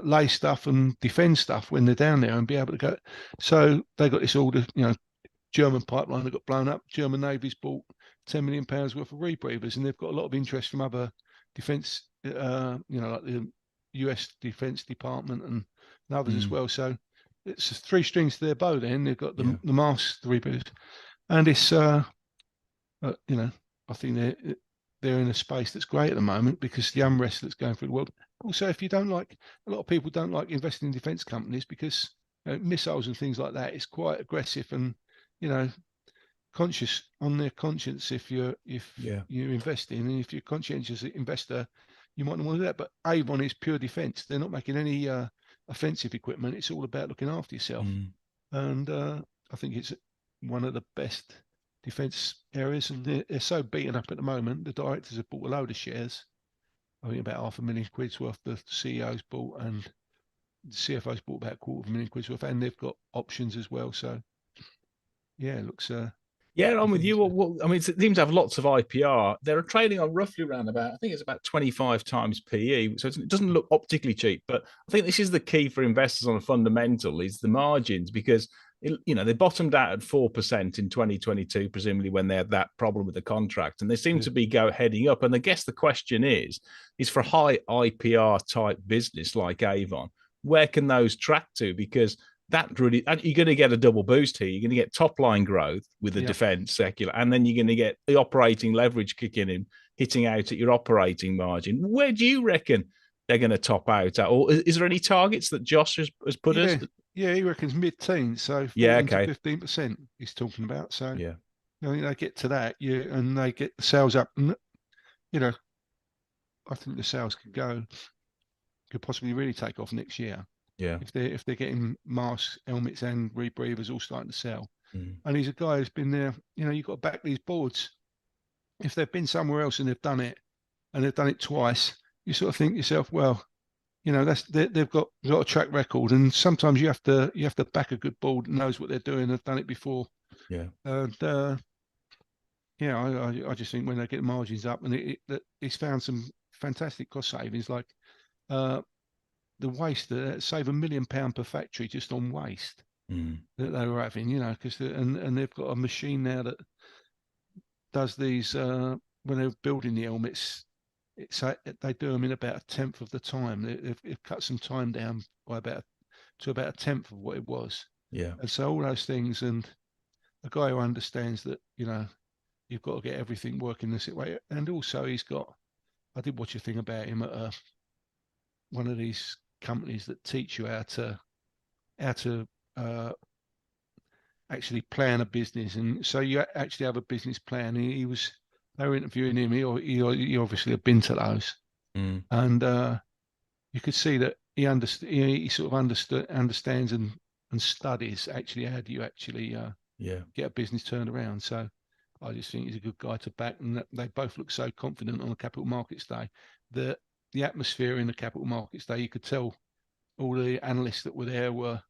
lay stuff and defend stuff when they're down there and be able to go. So they got this order, German pipeline that got blown up. German Navy's bought £10 million worth of rebreathers, and they've got a lot of interest from other defence, like the US Defence Department and others as well. So it's three strings to their bow. Then they've got the masks, the rebreathers, and it's I think they're in a space that's great at the moment because the unrest that's going through the world. Also, if you don't like, a lot of people don't like investing in defence companies because missiles and things like that is quite aggressive and conscious on their conscience if you're investing, and if you're a conscientious investor, you might not want to do that. But Avon is pure defence. They're not making any offensive equipment. It's all about looking after yourself, and I think it's one of the best defence areas. And they're so beaten up at the moment. The directors have bought a load of shares. I think about £500,000 worth. The CEO's bought, and the CFO's bought about £250,000 worth, and they've got options as well. So yeah, it looks. Yeah, I'm I with think you. it's Well, I mean, it seems to have lots of IPR. They're trading on roughly around about, I think it's about 25 times PE. So it doesn't look optically cheap. But I think this is the key for investors on a fundamental is the margins, because they bottomed out at 4% in 2022, presumably when they had that problem with the contract, and they seem to be heading up. And I guess the question is for high IPR type business like Avon, where can those track to? Because that really, you're going to get a double boost here. You're going to get top line growth with the defense secular, and then you're going to get the operating leverage kicking in, hitting out at your operating margin. Where do you reckon they're going to top out at? Or is there any targets that Josh has put us? Yeah, he reckons mid-teens, so 14 to 15% he's talking about. So yeah, I think they get to that, and they get the sales up. And, I think the sales could possibly really take off next year. Yeah, if they're getting masks, helmets, and rebreathers all starting to sell. Mm. And he's a guy who's been there. You've got to back these boards. If they've been somewhere else and they've done it, twice, you sort of think to yourself, well, they've got a track record, and sometimes you have to back a good board that knows what they're doing, have done it before. Yeah. And I just think when they get margins up, and he's found some fantastic cost savings, like the waste that save £1 million per factory just on waste that they were having, because and they've got a machine now that does these when they're building the helmets. They do them in about a tenth of the time. They've cut some time down by about a tenth of what it was. Yeah. And so all those things, and a guy who understands that, you've got to get everything working this way. And also I did watch a thing about him at one of these companies that teach you how to actually plan a business. And so you actually have a business plan. They were interviewing him. He obviously had been to those, and you could see that he sort of understands and studies actually how do you actually get a business turned around. So I just think he's a good guy to back, and they both look so confident on the Capital Markets Day. The atmosphere in the Capital Markets Day, you could tell all the analysts that were there were,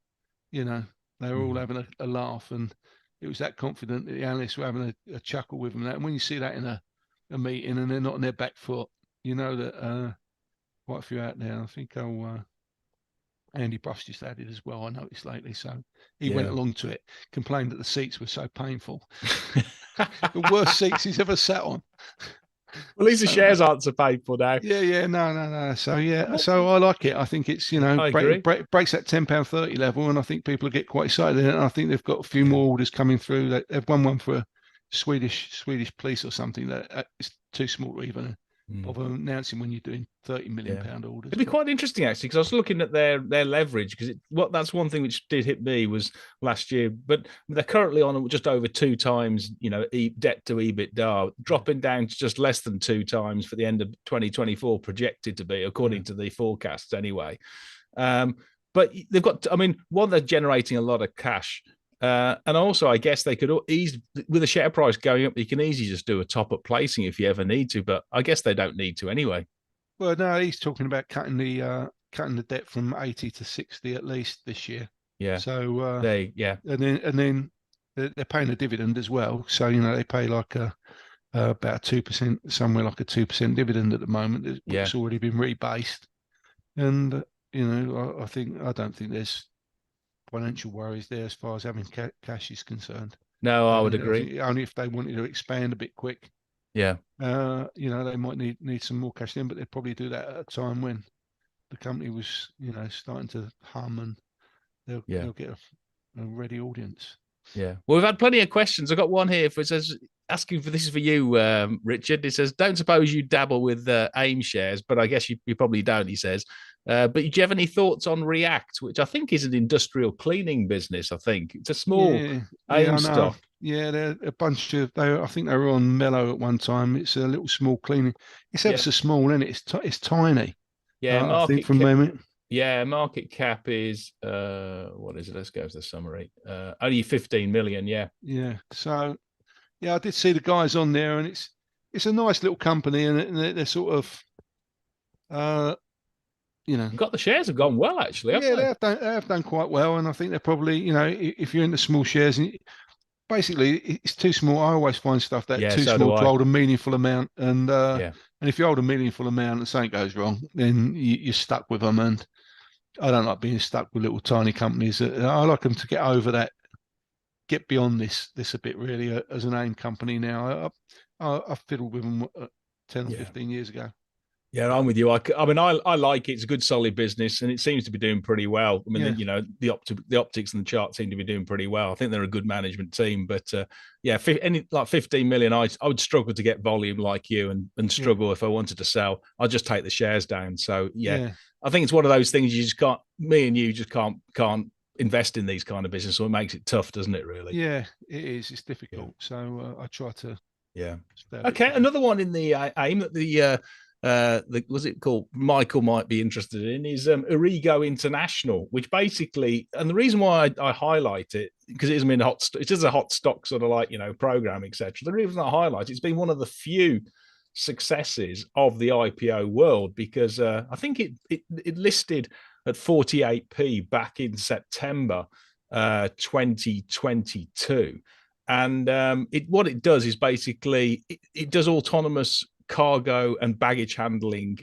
they were all having a laugh, and it was that confident that the analysts were having a chuckle with them. And when you see that in a meeting and they're not on their back foot, you know that quite a few out there. I think Andy Brush just added as well, I noticed lately. So he went along to it, complained that the seats were so painful. The worst seats he's ever sat on. Well, at least the shares aren't so painful now. Yeah, no. So so I like it. I think it's breaks that £10.30 level, and I think people will get quite excited. And I think they've got a few more orders coming through. They've won one for a Swedish police or something that is too small to even bother announcing when you're doing £30 million orders. It'd be quite interesting actually, because I was looking at their leverage, because that's one thing which did hit me was last year, but they're currently on just over 2 times, debt to EBITDA, dropping down to just less than 2 times for the end of 2024, projected to be, according to the forecasts anyway. But they've got, one, they're generating a lot of cash. And also, I guess they could with the share price going up, you can easily just do a top-up placing if you ever need to. But I guess they don't need to anyway. Well, no, he's talking about cutting the debt from 80 to 60 at least this year. Yeah. So and then they're paying a dividend as well. So they pay like about 2%, somewhere like a 2% dividend at the moment. It's already been rebased, and I don't think there's financial worries there as far as having cash is concerned. No, I would agree. Only if they wanted to expand a bit quick. Yeah. They might need some more cash in, but they'd probably do that at a time when the company was, starting to hum, and they'll get a ready audience. Yeah. Well, we've had plenty of questions. I've got one here. It says, asking for, this is for you, Richard. It says, don't suppose you dabble with AIM shares, but I guess you probably don't, he says. But do you have any thoughts on React, which I think is an industrial cleaning business, I think. It's a small AIM stock. Yeah, they're a bunch of, I think they were on Mellow at one time. It's a little small cleaning. It's ever so small, isn't it? It's tiny. Yeah, I think from memory. Yeah, market cap is, what is it? Let's go to the summary. Only 15 million, yeah. Yeah, so, I did see the guys on there, and it's a nice little company, and they're sort of, the shares have gone well, actually. They have done quite well, and I think they're probably, if you're into small shares, and basically it's too small. I always find stuff that's too small to hold a meaningful amount, and if you hold a meaningful amount and something goes wrong, then you're stuck with them. And I don't like being stuck with little tiny companies. I like them to get over that, get beyond this a bit, really, as an AIM company now. I fiddled with them 10 or 15 years ago. Yeah, I'm with you. I like it. It's a good, solid business, and it seems to be doing pretty well. The optics and the chart seem to be doing pretty well. I think they're a good management team, but 15 million, I would struggle to get volume like you, and struggle if I wanted to sell. I'd just take the shares down. So I think it's one of those things you just can't. Me and you just can't invest in these kind of business, so it makes it tough, doesn't it? Really? Yeah, it is. It's difficult. Yeah. So I try to. Yeah. Okay, another one in the AIM that was it called? Michael might be interested in is Aurrigo International, which basically, and the reason why I highlight it, because it is a hot stock sort of like program, etc. The reason I highlight it's been one of the few successes of the IPO world, because I think it listed at 48p back in September 2022, and what it does is basically it does autonomous cargo and baggage handling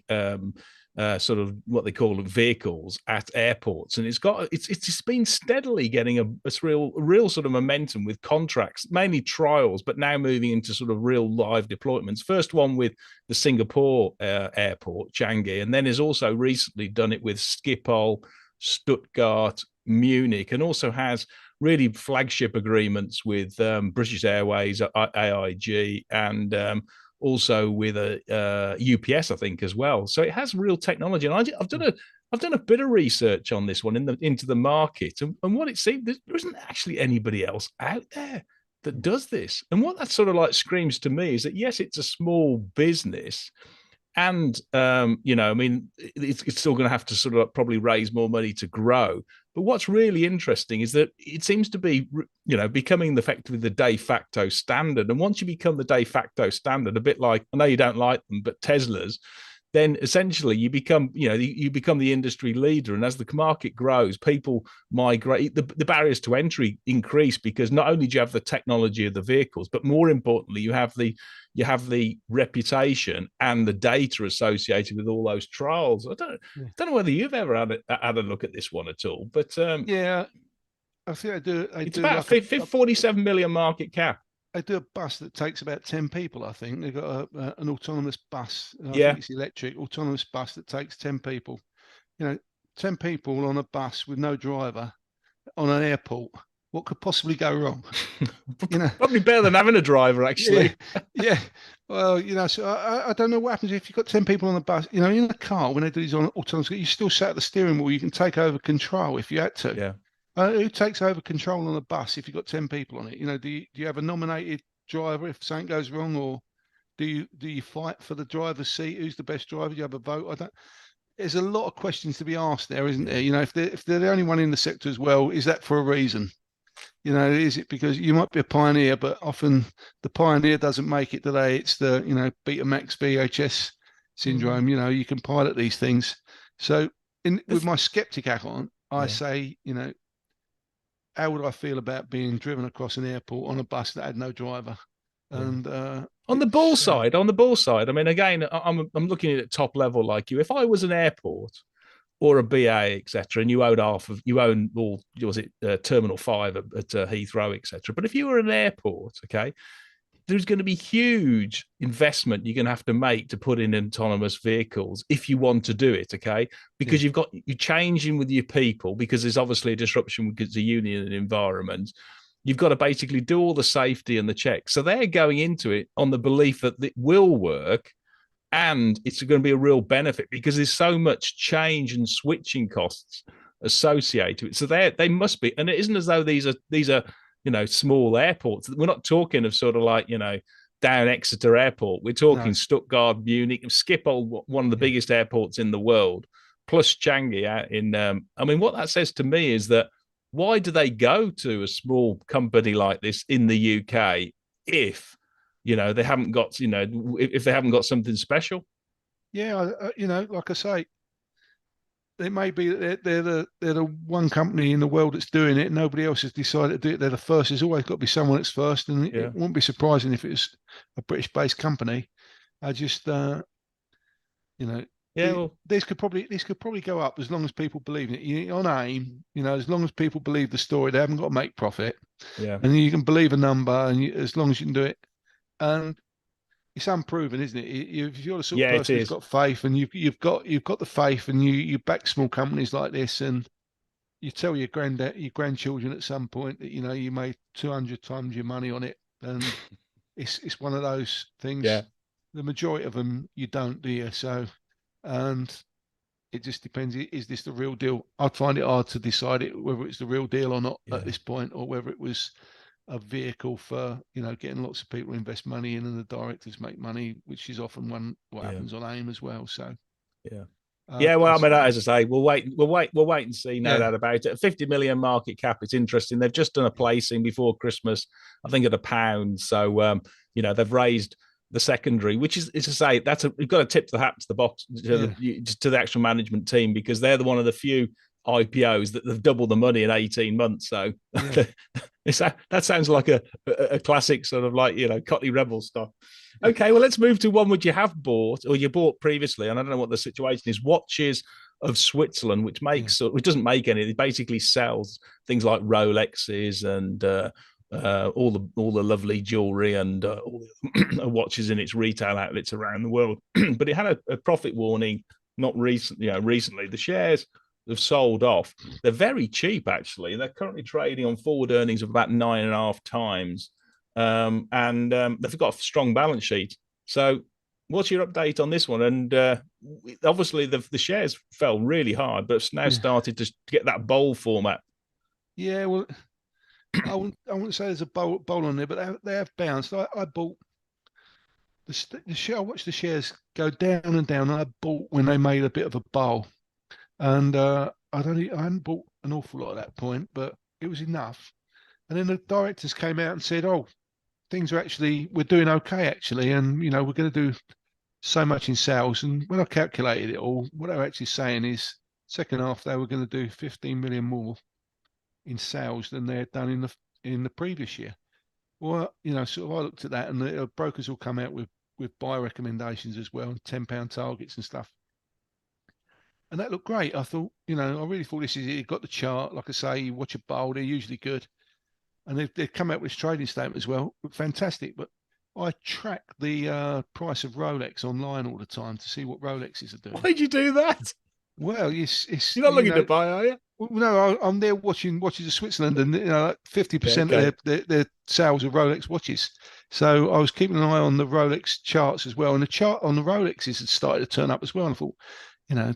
sort of what they call vehicles at airports, and it's just been steadily getting a real sort of momentum with contracts, mainly trials, but now moving into sort of real live deployments. First one with the Singapore airport, Changi, and then has also recently done it with Schiphol, Stuttgart, Munich, and also has really flagship agreements with British Airways, AIG, and also with a UPS, I think, as well. So it has real technology, and I've done a bit of research on this one into the market, and what it seems there isn't actually anybody else out there that does this. And what that sort of like screams to me is that yes, it's a small business, and I mean, it's still going to have to sort of probably raise more money to grow. But what's really interesting is that it seems to be, becoming effectively the de facto standard. And once you become the de facto standard, a bit like, I know you don't like them, but Teslas, then essentially you become the industry leader. And as the market grows, people migrate. The barriers to entry increase because not only do you have the technology of the vehicles, but more importantly, you have the reputation and the data associated with all those trials. I don't know whether you've ever had a look at this one at all, but yeah, I think it's about 47 million market cap. They do a bus that takes about 10 people, I think. They've got an autonomous bus. I Yeah. think it's electric, autonomous bus that takes 10 people. 10 people on a bus with no driver on an airport. What could possibly go wrong? Probably better than having a driver, actually. Yeah. Well, so I don't know what happens if you've got 10 people on the bus. In a car, when they do these on autonomous, you still sat at the steering wheel. You can take over control if you had to. Yeah. Who takes over control on a bus if you've got 10 people on it? Do you have a nominated driver if something goes wrong, or do you fight for the driver's seat? Who's the best driver? Do you have a vote? There's a lot of questions to be asked there, isn't there? If they're the only one in the sector as well, is that for a reason? Is it because you might be a pioneer, but often the pioneer doesn't make it today? It's the, Betamax VHS syndrome. You can pilot these things. So with my skeptic hat on, I say, how would I feel about being driven across an airport on a bus that had no driver? And on the bull side, I mean, again, I'm looking at it top level like you. If I was an airport or a BA, etc., and you own all, was it Terminal 5 at Heathrow, etc. But if you were an airport, okay, there's going to be huge investment you're going to have to make to put in autonomous vehicles if you want to do it, okay? Because you're changing with your people, because there's obviously a disruption because the union and environment. You've got to basically do all the safety and the checks. So they're going into it on the belief that it will work and it's going to be a real benefit because there's so much change and switching costs associated with it. So they must be, and it isn't as though these are small airports. We're not talking of sort of like, down Exeter Airport. We're talking Stuttgart, Munich, Schiphol, one of the biggest airports in the world, plus Changi out in. I mean, what that says to me is that why do they go to a small company like this in the UK if they haven't got if they haven't got something special? Yeah, like I say, it may be that they're the one company in the world that's doing it. Nobody else has decided to do it. They're the first. There's always got to be someone that's first, and it wouldn't be surprising if it was a British-based company. I just, this could probably go up as long as people believe in it. On AIM, as long as people believe the story, they haven't got to make profit. Yeah, and you can believe a number, and as long as you can do it, and it's unproven, isn't it? If you're the sort of person who's got faith, and you've got the faith, and you back small companies like this, and you tell your grandchildren at some point that you made 200 times your money on it, and it's one of those things. Yeah. The majority of them you don't, do you? So, and it just depends. Is this the real deal? I'd find it hard to decide whether it's the real deal or not at this point, or whether it was a vehicle for getting lots of people to invest money in, and the directors make money, which is often what happens on AIM as well. So well, I mean, as I say, we'll wait and see. No doubt about it. 50 million market cap. It's interesting. They've just done a placing before Christmas, I think, at £1. So they've raised the secondary, which is to say we've got to tip the hat to the box to the actual management team, because they're one of the few IPOs that have doubled the money in 18 months. So Yeah, that sounds like a classic sort of like, Cotley Rebel stuff. Okay, well, let's move to one which you have bought or you bought previously. And I don't know what the situation is. Watches of Switzerland, which yeah, which doesn't make any, it basically sells things like Rolexes and all the lovely jewelry and all the watches in its retail outlets around the world. But it had a profit warning not recently. The shares have sold off. They're very cheap, actually. They're currently trading on forward earnings of about 9.5 times. And they've got a strong balance sheet. So what's your update on this one? And obviously the shares fell really hard, but it's now yeah. started to get that bowl format. Yeah, well, I wouldn't say there's a bowl on there, but they have bounced. I bought the share. I watched the shares go down and down. And I bought when they made a bit of a bowl, and I hadn't bought an awful lot at that point, but it was enough. And then the directors came out and said, "Oh, we're doing okay actually, and we're going to do so much in sales." And when I calculated it all, what they were actually saying is, second half they were going to do 15 million more in sales than they had done in the previous year. Well, sort of I looked at that, and the brokers will come out with buy recommendations as well, and £10 targets and stuff. And that looked great. I thought, I really thought this is it. You've got the chart, like I say, you watch a bowl, they're usually good. And they've come out with this trading statement as well. Fantastic. But I track the price of Rolex online all the time to see what Rolexes are doing. Why'd you do that? Well, it's You're not looking to buy, are you? Well, no, I'm there watching watches of Switzerland, and 50% Okay. of their sales are Rolex watches. So I was keeping an eye on the Rolex charts as well, and the chart on the Rolexes had started to turn up as well. And I thought,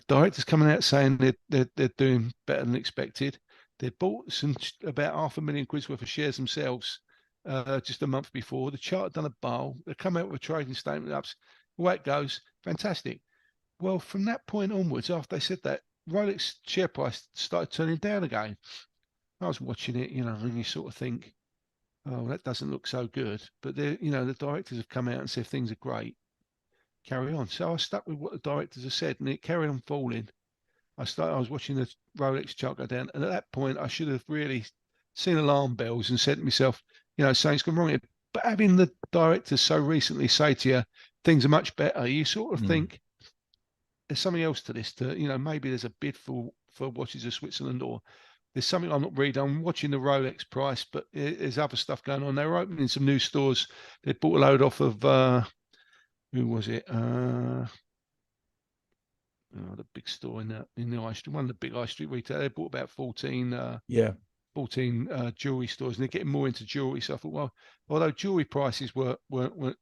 directors coming out saying they're doing better than expected. They bought about £500,000 worth of shares themselves just a month before. The chart had done a bowl. They come out with a trading statement ups. Away it goes, fantastic. Well, from that point onwards, after they said that, Rolex share price started turning down again. I was watching it, and you sort of think, oh, that doesn't look so good. But the directors have come out and said things are great. Carry on. So I stuck with what the directors have said, and it carried on falling. I was watching the Rolex chart go down, and at that point, I should have really seen alarm bells and said to myself, something's gone wrong here. But having the directors so recently say to you, things are much better, you sort of think, there's something else to this. Maybe there's a bid for watches of Switzerland, or there's something I'm not reading. I'm watching the Rolex price, but there's other stuff going on. They were opening some new stores. They bought a load off of who was it? The big store in the high street, one of the big high street retail. They bought about 14 jewelry stores, and they're getting more into jewelry. So I thought, well, although jewelry prices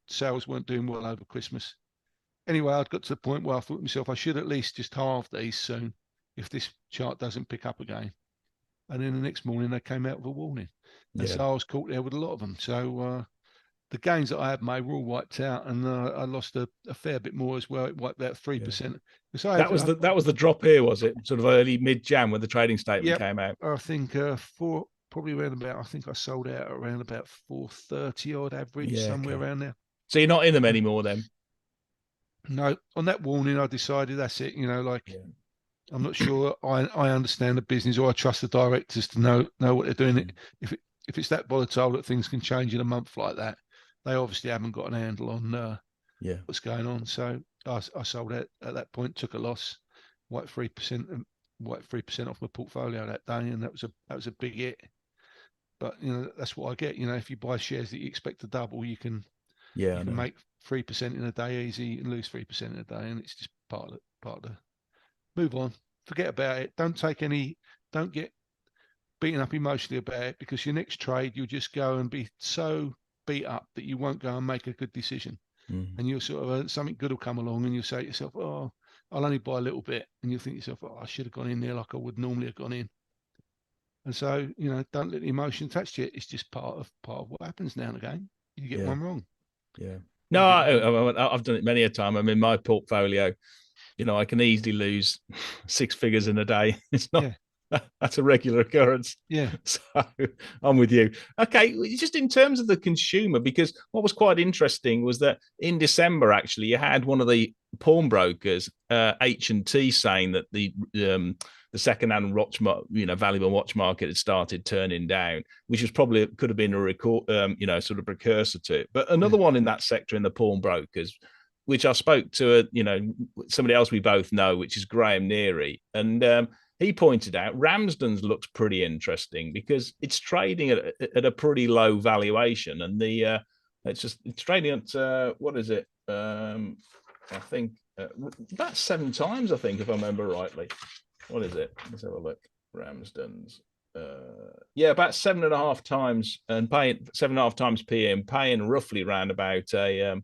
sales weren't doing well over Christmas. Anyway, I'd got to the point where I thought to myself, I should at least just halve these soon if this chart doesn't pick up again. And then the next morning they came out with a warning. And so I was caught there with a lot of them. So the gains that I had made were all wiped out, and I lost a fair bit more as well. It wiped out 3%. So that was the drop here, was it? Sort of early mid-Jan when the trading statement came out. I think probably around about. I think I sold out around about 430 odd average, somewhere around there. So you're not in them anymore then? No, on that warning, I decided that's it. I'm not sure I understand the business, or I trust the directors to know what they're doing. If it's that volatile that things can change in a month like that, they obviously haven't got an handle on what's going on. So I sold out at that point, took a loss, wiped 3% off my portfolio that day, and that was a big hit. But that's what I get. If you buy shares that you expect to double, you can make 3% in a day easy and lose 3% in a day, and it's just part of the move on. Forget about it. Don't get beaten up emotionally about it, because your next trade you'll just go and be so beat up that you won't go and make a good decision. And you'll sort of something good will come along, and you'll say to yourself, oh, I'll only buy a little bit, and you'll think to yourself, oh, I should have gone in there like I would normally have gone in. And so don't let the emotion attach to it. It's just part of what happens now and again. You get one wrong. No, I've done it many a time. I mean, my portfolio, I can easily lose 6 figures in a day. It's not. That's a regular occurrence. So I'm with you. Okay, just in terms of the consumer, because what was quite interesting was that in December, actually, you had one of the pawnbrokers, H&T, saying that the the second-hand valuable watch market had started turning down, which was probably could have been a record, sort of precursor to it. But another one in that sector in the pawnbrokers, which I spoke to, somebody else we both know, which is Graham Neary, and he pointed out Ramsdens looks pretty interesting because it's trading at a pretty low valuation, and it's trading at what is it? I think about 7 times. I think, if I remember rightly. What is it? Let's have a look. Ramsdens. About 7.5 times, and paying 7.5 times PE, and paying roughly around about I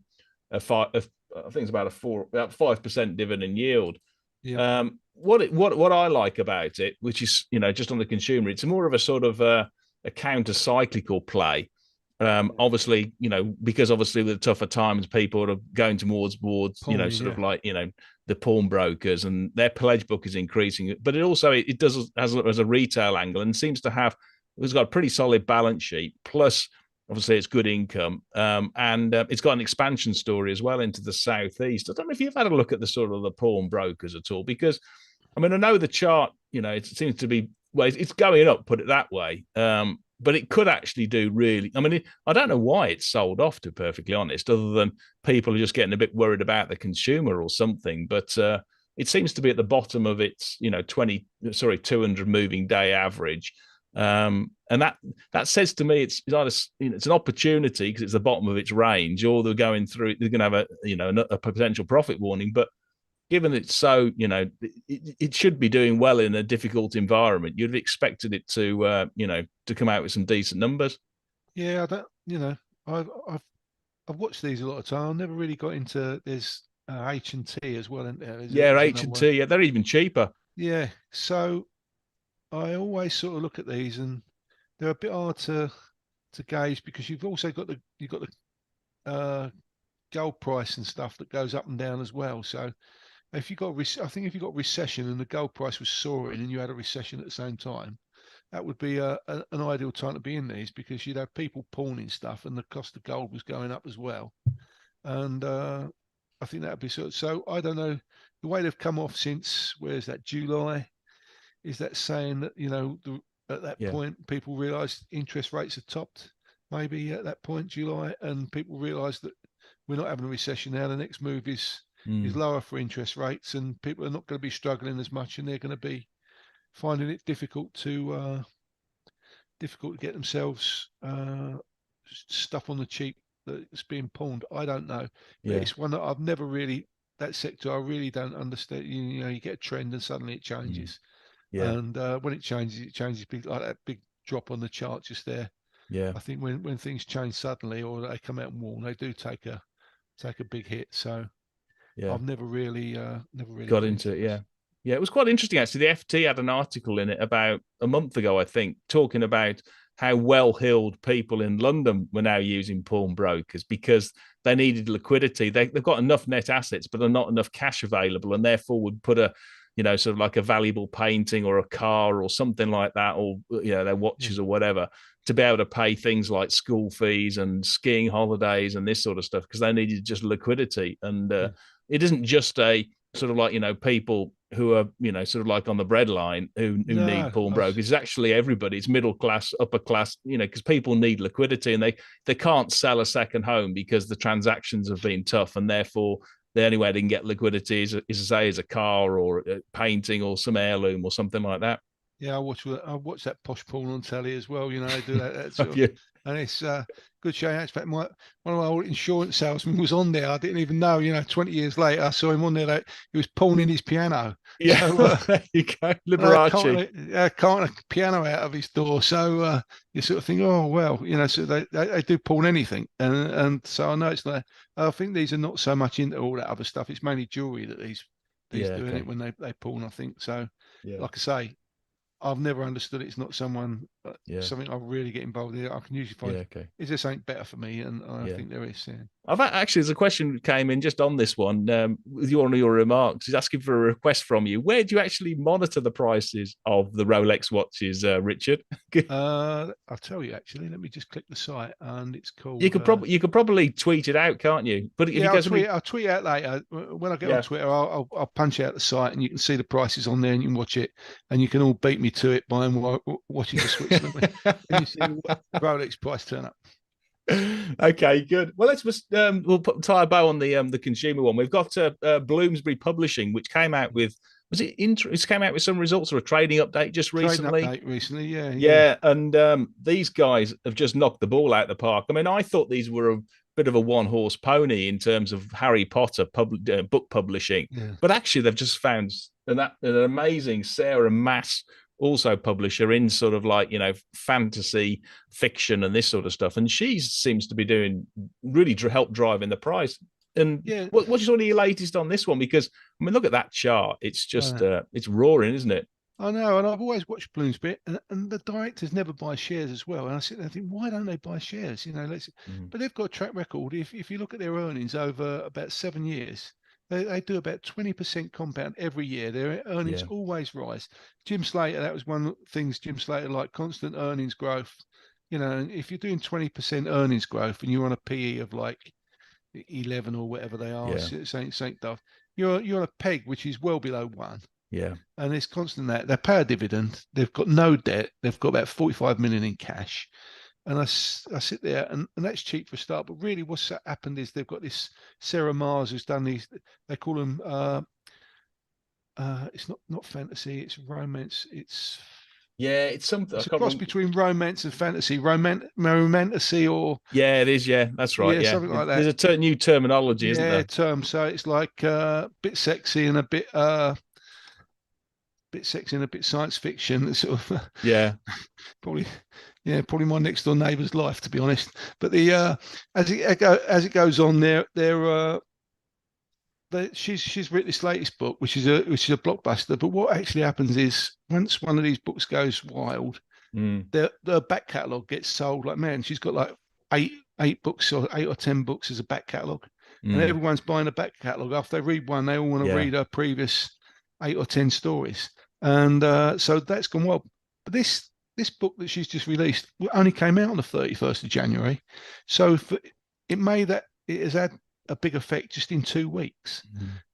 think it's about about 5% dividend yield. Yeah. What I like about it, which is just on the consumer, it's more of a sort of a counter cyclical play. Obviously, because obviously with the tougher times, people are going towards the pawnbrokers, and their pledge book is increasing. But it does as a retail angle, and seems to have, it's got a pretty solid balance sheet. Plus, obviously, it's good income, and it's got an expansion story as well into the southeast. I don't know if you've had a look at the sort of the pawnbrokers at all, because I know the chart. It seems to be, well, it's going up. Put it that way. But it could actually do really. I don't know why it's sold off, to be perfectly honest, other than people are just getting a bit worried about the consumer or something. But it seems to be at the bottom of its 200 moving day average. And that says to me it's either it's an opportunity because it's the bottom of its range, or they're going to have a potential profit warning. But given it's so, it should be doing well in a difficult environment. You'd have expected it to come out with some decent numbers. Yeah, I've watched these a lot of time. I've never really got into. There's H&T as well, isn't there? H&T. Yeah, they're even cheaper. Yeah, so I always sort of look at these, and they're a bit hard to gauge because you've also got the gold price and stuff that goes up and down as well. So if you got, I think if you got recession and the gold price was soaring and you had a recession at the same time, that would be an ideal time to be in these, because you'd have people pawning stuff and the cost of gold was going up as well. And I think that would be so I don't know, the way they've come off since, where's that, July, is that saying that, at that point, people realised interest rates are topped, maybe at that point, July, and people realised that we're not having a recession now. The next move is lower for interest rates, and people are not going to be struggling as much, and they're going to be finding it difficult to get themselves stuff on the cheap that's being pawned. I don't know. But it's one that I've never really, that sector, I really don't understand. You get a trend and suddenly it changes. And when it changes big, like that big drop on the chart just there. Yeah. I think when things change suddenly, or they come out and warn, they do take a big hit. So I've never really got into it. Yeah, it was quite interesting actually. The FT had an article in it about a month ago, I think, talking about how well-heeled people in London were now using pawnbrokers because they needed liquidity. They've got enough net assets, but they're not enough cash available, and therefore would put a sort of like a valuable painting or a car or something like that, or their watches or whatever, to be able to pay things like school fees and skiing holidays and this sort of stuff, because they needed just liquidity. And it isn't just a sort of like people who are sort of like on the breadline who need pawnbrokers. It's actually everybody. It's middle class, upper class, because people need liquidity, and they can't sell a second home because the transactions have been tough, and therefore the only way they can get liquidity is a car or a painting or some heirloom or something like that. Yeah, I watch that posh porn on telly as well. They do that sort of, and it's good show. In fact, one of my old insurance salesmen was on there. I didn't even know. 20 years later, I saw him on there. That he was pawning his piano. Yeah, so, there you go, Liberace. Can't a piano out of his door. So you sort of think, oh well, so they do pawn anything, and so I know it's like, I think these are not so much into all that other stuff. It's mainly jewelry that these doing it when they pawn. I think so. Like I say, I've never understood it. It's not someone Yeah. something I really get involved in. I can usually find, Yeah. Okay. is there something better for me? And I Yeah. think there is. Yeah. Actually, there's a question that came in just on this one with one of your remarks. He's asking for a request from you. Where do you actually monitor the prices of the Rolex watches, Richard? I'll tell you actually. Let me just click the site, and it's You called. could probably tweet it out, can't you? But if you Yeah, go something, I'll tweet out later. When I get on yeah. Twitter, I'll punch out the site, and you can see the prices on there, and you can watch it, and you can all beat me to it by watching the Switzerland when you see the Rolex price turn up. Okay, good. Well, let's just tie a bow on the consumer one. We've got Bloomsbury Publishing, which came out with it came out with some results or a trading update just Trading recently. update recently, yeah, yeah. Yeah, and these guys have just knocked the ball out of the park. I mean, I thought these were a bit of a one-horse pony in terms of Harry Potter book publishing, Yeah. but actually they've just found an amazing Sarah Mass also publisher in sort of like fantasy fiction and this sort of stuff, and she seems to be doing really help driving the price. And Yeah, what's sort of your latest on this one? Because I mean, look at that chart; it's just it's roaring, isn't it? I know, and I've always watched Bloomsbury, and the directors never buy shares as well. And I sit there and think, why don't they buy shares? But they've got a track record. If you look at their earnings over about 7 years, they do about 20% compound every year. Their earnings always rise. Jim Slater, that was one of the things Jim Slater liked, constant earnings growth. And if you're doing 20% earnings growth and you're on a PE of like 11 or whatever they are, Saint Duff, you're on a peg which is well below 1. Yeah. And it's constant that they pay a dividend. They've got no debt. They've got about 45 million in cash. And I sit there, and that's cheap for a start. But really, what's happened is they've got this Sarah Mars who's done these. They call them. It's not fantasy. It's romance. It's something. I it's a can't cross remember. between romance and fantasy. Romantasy or Yeah, it is. Yeah, that's right. Yeah, something like that. There's a new terminology, isn't there? Term. So it's like a bit sexy and a bit sexy and a bit science fiction. Sort of Yeah. probably my next door neighbour's life, to be honest. But the as it goes on, she's written this latest book, which is a blockbuster. But what actually happens is once one of these books goes wild, the back catalogue gets sold like man. She's got like eight books or 8 or 10 books as a back catalogue, and everyone's buying a back catalogue. After they read one, they all want to read her previous 8 or 10 stories, and so that's gone well. But this book that she's just released only came out on the 31st of January, so it has had a big effect just in 2 weeks.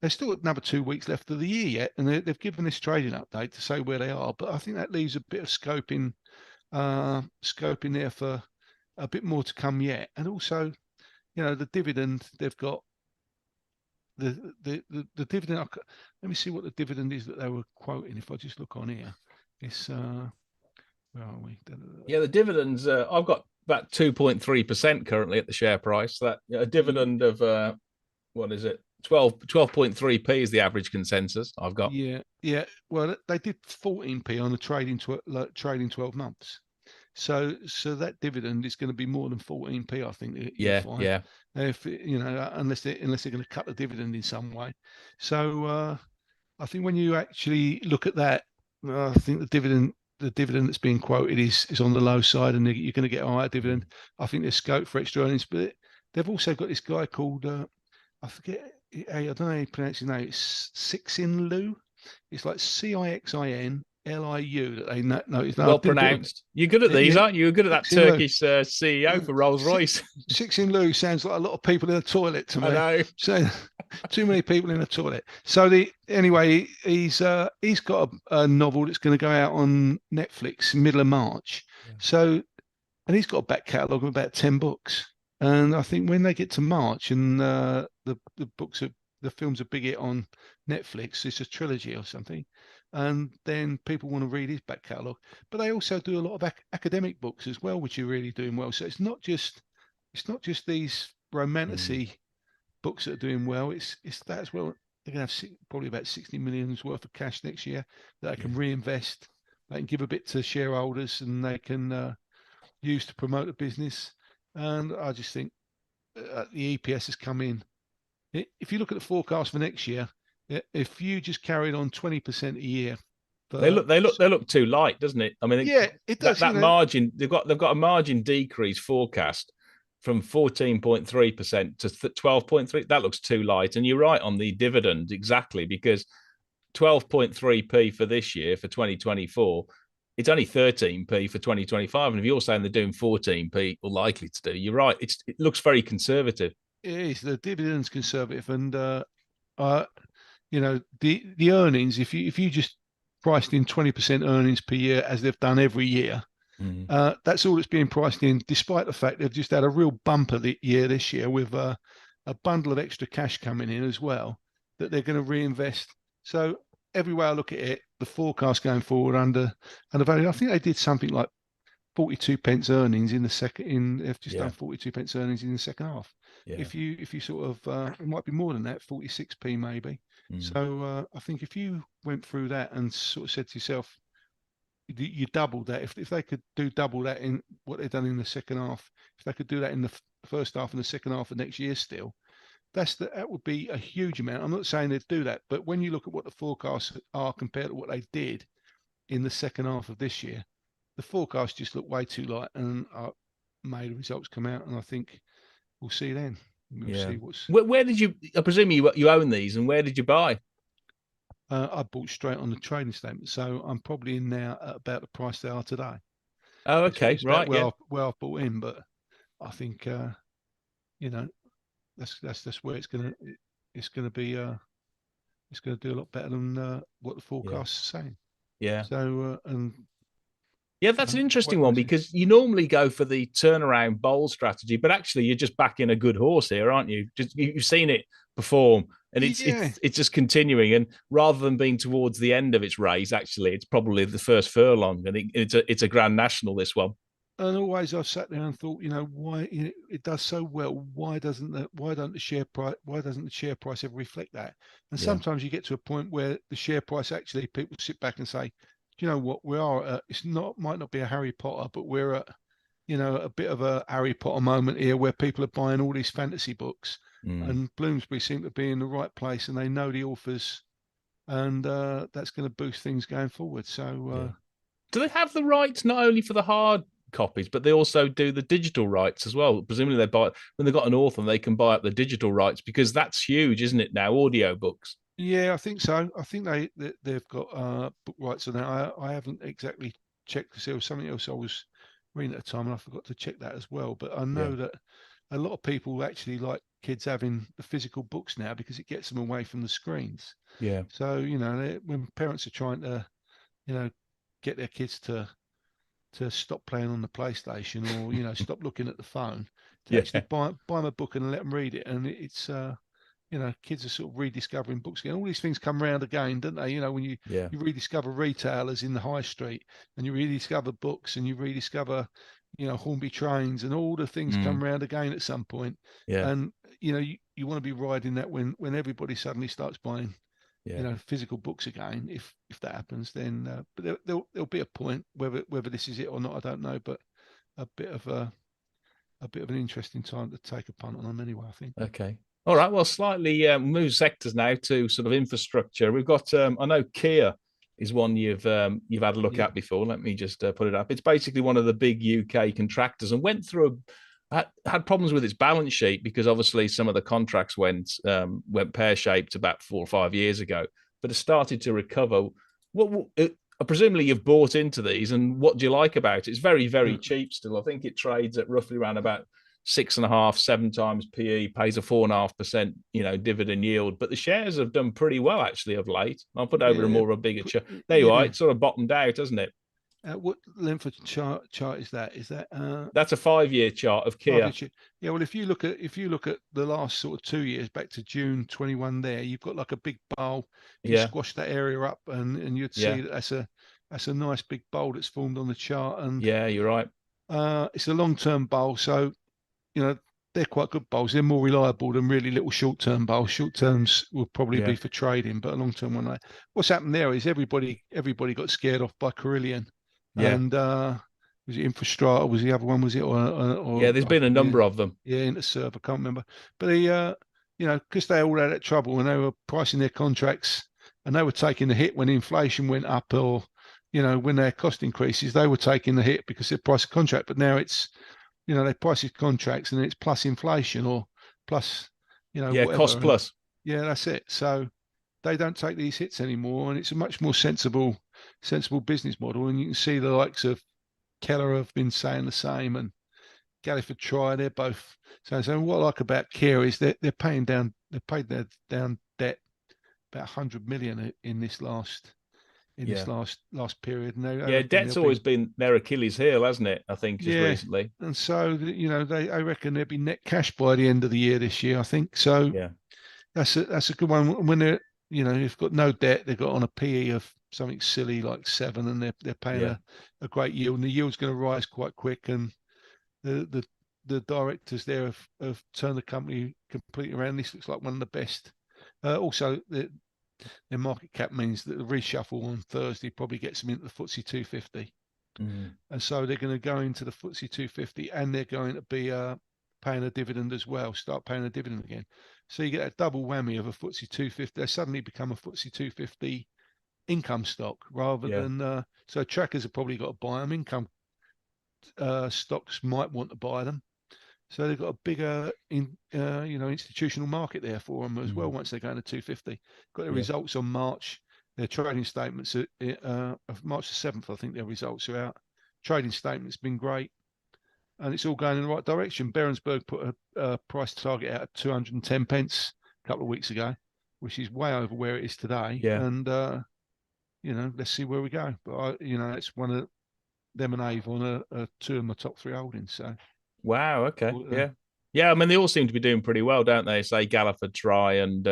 There's still another 2 weeks left of the year yet, and they've given this trading update to say where they are. But I think that leaves a bit of scope in there for a bit more to come yet. And also, the dividend they've got. The dividend. Let me see what the dividend is that they were quoting. If I just look on here, it's where are we? Yeah, the dividends. I've got about 2.3% currently at the share price. That a dividend of what is it? 12.3p is the average consensus I've got. Yeah. Well, they did 14p on the trading 12 months. So that dividend is going to be more than 14p, I think. You'll find. Yeah. If unless they're going to cut the dividend in some way. So I think when you actually look at that, I think the dividend that's being quoted is on the low side, and you're going to get a higher dividend. I think there's scope for extra earnings, but they've also got this guy called I forget. I don't know how you pronounce his name. It's Cixin Liu. It's like Cixinliu that they noticed. Well pronounced. You're good at these, aren't you? You're good at that Turkish CEO for Rolls-Royce. Cixin Liu sounds like a lot of people in a toilet to me. I know. So too many people in a toilet. So he's got a novel that's going to go out on Netflix middle of March. Yeah. So, and he's got a back catalogue of about 10 books. And I think when they get to March and the film's a big hit on Netflix, it's a trilogy or something, and then people want to read his back catalogue. But they also do a lot of academic books as well, which are really doing well. So it's not just these romantasy books that are doing well. It's that as well. They're going to have probably about 60 million worth of cash next year that they can reinvest. They can give a bit to shareholders, and they can use to promote the business. And I just think the EPS has come in. If you look at the forecast for next year, if you just carried on 20% a year But they look too light, doesn't it? I mean, yeah, it does. that margin they've got a margin decrease forecast from 14.3% to 12.3. That looks too light. And you're right on the dividend, exactly, because 12.3p for this year for 2024, it's only 13p for 2025. And if you're saying they're doing 14p or likely to do, you're right. It looks very conservative. it is. The dividend's conservative, and the earnings. If you just priced in 20% earnings per year as they've done every year, that's all that's being priced in, despite the fact they've just had a real bumper this year with a bundle of extra cash coming in as well that they're going to reinvest. So every way I look at it, the forecast going forward under the value, I think they did something like 42 pence earnings in the second. They've just done 42 pence earnings in the second half. Yeah. If you sort of, it might be more than that, 46p maybe. So I think if you went through that and sort of said to yourself, you doubled that. If they could do double that in what they've done in the second half, if they could do that in the first half and the second half of next year still, that would be a huge amount. I'm not saying they'd do that, but when you look at what the forecasts are compared to what they did in the second half of this year, the forecasts just look way too light, and May the results come out, and I think we'll see then. We'll see what's. Where did you? I presume you own these, and where did you buy? I bought straight on the trading statement, so I'm probably in now at about the price they are today. Oh, okay, right, where I've bought in, but I think that's where it's gonna be. It's gonna do a lot better than what the forecasts are saying. Yeah. So yeah, that's an interesting one, because you normally go for the turnaround bold strategy, but actually you're just backing a good horse here, aren't you? Just you've seen it perform, and it's just continuing. And rather than being towards the end of its race, actually, it's probably the first furlong, and it's a Grand National, this one. And always I've sat there and thought, why it does so well. Why doesn't the share price ever reflect that? And sometimes you get to a point where the share price, actually, people sit back and say, do you know what, we are might not be a Harry Potter, but we're at a bit of a Harry Potter moment here, where people are buying all these fantasy books, and Bloomsbury seem to be in the right place, and they know the authors, and that's going to boost things going forward. So do they have the rights not only for the hard copies, but they also do the digital rights as well? Presumably they buy, when they've got an author, they can buy up the digital rights, because that's huge, isn't it, now, audio books? Yeah, I think so. I think they've got book rights on that. I haven't exactly checked, because there was something else I was reading at the time, and I forgot to check that as well. But I know that a lot of people actually like kids having the physical books now, because it gets them away from the screens. Yeah. So when parents are trying to get their kids to stop playing on the PlayStation, or stop looking at the phone, to actually buy them a book and let them read it, and it's kids are sort of rediscovering books again. All these things come round again, don't they? When you rediscover retailers in the high street, and you rediscover books, and you rediscover Hornby trains, and all the things come round again at some point. And you want to be riding that when everybody suddenly starts buying physical books again. If that happens, then but there'll be a point, whether this is it or not, I don't know, but a bit of an interesting time to take a punt on them anyway, I think. Okay. All right. Well, slightly move sectors now to sort of infrastructure. We've got I know Kier is one you've had a look at before. Let me just put it up. It's basically one of the big UK contractors, and went through had problems with its balance sheet, because obviously some of the contracts went pear-shaped about 4 or 5 years ago, but has started to recover. Presumably you've bought into these, and what do you like about it? It's very, very cheap still. I think it trades at roughly around about 6.5, 7 times PE, pays a 4.5%, dividend yield. But the shares have done pretty well actually of late. I'll put over more of a bigger chart. There you are. It's sort of bottomed out, hasn't it? What length of chart is that? Is that that's a 5-year chart of Kier? Yeah. Well, if you look at the last sort of 2 years back to June 21, there you've got like a big bowl. You squash that area up, and you'd see that's a nice big bowl that's formed on the chart. And you're right. It's a long-term bowl, so they're quite good bowls. They're more reliable than really little short-term bowls. Short terms will probably be for trading, but a long-term one. What's happened there is everybody got scared off by Carillion. And was it Infrastrata? Was the other one? Was it? Or there's been a number of them. Yeah, Interserve. I can't remember. But because they all had that trouble, and they were pricing their contracts, and they were taking the hit when inflation went up, or when their cost increases, they were taking the hit because of price of contract. But now it's, they price his contracts and it's plus inflation or plus, Yeah, whatever. cost plus. Yeah, that's it. So they don't take these hits anymore, and it's a much more sensible business model. And you can see the likes of Keller have been saying the same, and Galliford Try, they're both saying. So what I like about Kier is they're paying down, down debt about 100 million in this last period. And I Yeah, reckon debt's always been their Achilles heel, hasn't it? I think just recently. And so I reckon they'll be net cash by the end of the year this year. I think so. Yeah, that's a good one. When they're you've got no debt, they've got on a PE of something silly like 7, and they're paying a great yield, and the yield's going to rise quite quick. And the directors there have turned the company completely around. This looks like one of the best. Also, their market cap means that the reshuffle on Thursday probably gets them into the FTSE 250. And so they're going to go into the FTSE 250, and they're going to be paying a dividend as well, start paying a dividend again. So you get a double whammy of a FTSE 250. They suddenly become a FTSE 250 income stock rather than, so trackers have probably got to buy them. Income stocks might want to buy them. So they've got a bigger, institutional market there for them as well. Once they go into 250, got their results on March. Their trading statements of March the 7th, I think their results are out. Trading statement's been great, and it's all going in the right direction. Berensberg put a price target out at 210 pence a couple of weeks ago, which is way over where it is today. Yeah. And let's see where we go. But it's one of them and Avon are 2 of my top 3 holdings. So. Wow. Okay. Yeah. I mean, they all seem to be doing pretty well, don't they? Say Galliford Try and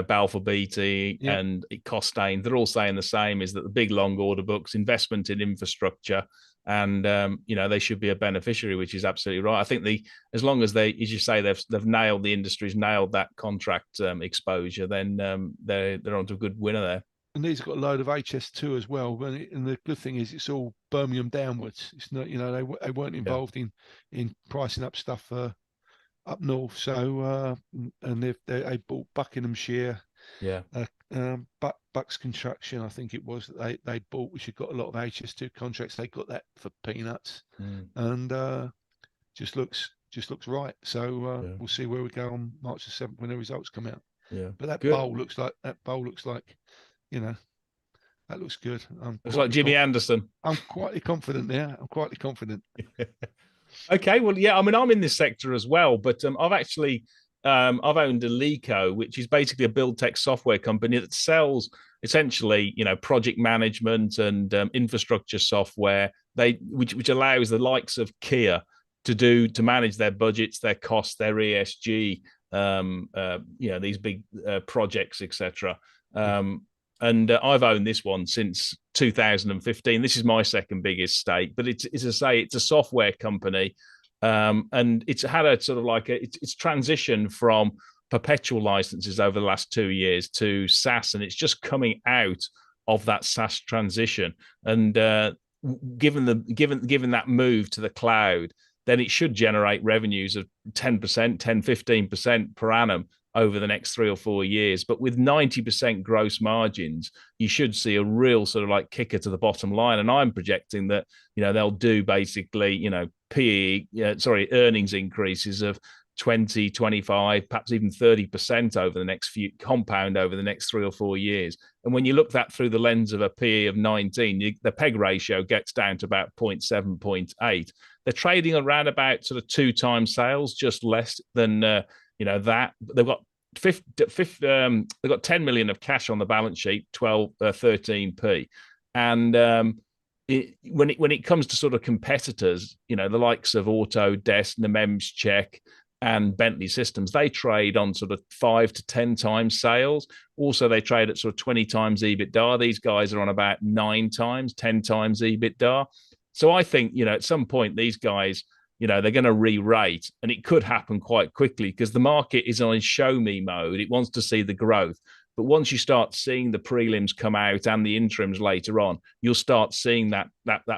Balfour Beatty and Costain. They're all saying the same: is that the big long order books, investment in infrastructure, and they should be a beneficiary, which is absolutely right. I think as long as they, as you say, they've nailed the industry's nailed that contract exposure, then they're onto a good winner there. And these have got a load of HS2 as well. And the good thing is it's all Birmingham downwards. It's not, they weren't involved in pricing up stuff up north. So, and they bought Buckinghamshire, Bucks Construction, I think it was, that they bought, which had got a lot of HS2 contracts. They got that for peanuts, and just looks right. So we'll see where we go on March the 7th when the results come out. Yeah, but that bowl looks like that looks good. Looks like Jimmy Anderson. I'm quietly confident there. I'm quietly confident. Okay, well, yeah, I mean, I'm in this sector as well, but I've actually I've owned Eleco, which is basically a build tech software company that sells essentially, project management and infrastructure software. Which allows the likes of Kier to manage their budgets, their costs, their ESG, these big projects, etc. And I've owned this one since 2015. This is my second biggest stake, but it's a software company, and it's had a sort of like it's transitioned from perpetual licenses over the last 2 years to SaaS, and it's just coming out of that SaaS transition. And given that move to the cloud, then it should generate revenues of 10%, 15% per annum over the next 3 or 4 years. But with 90% gross margins, you should see a real sort of like kicker to the bottom line. And I'm projecting that, they'll do basically, earnings increases of 20, 25, perhaps even 30% over the next compound over the next 3 or 4 years. And when you look that through the lens of a PE of 19, the PEG ratio gets down to about 0.7, 0.8. They're trading around about sort of 2 times sales, just less than, that. They've got they've got 10 million of cash on the balance sheet, 13p. And when it comes to sort of competitors, the likes of Autodesk, Nemetschek, and Bentley Systems, they trade on sort of 5 to 10 times sales. Also, they trade at sort of 20 times EBITDA. These guys are on about 9 times, 10 times EBITDA. So I think, at some point, these guys, they're going to re-rate, and it could happen quite quickly because the market is on show me mode. It wants to see the growth. But once you start seeing the prelims come out and the interims later on, you'll start seeing that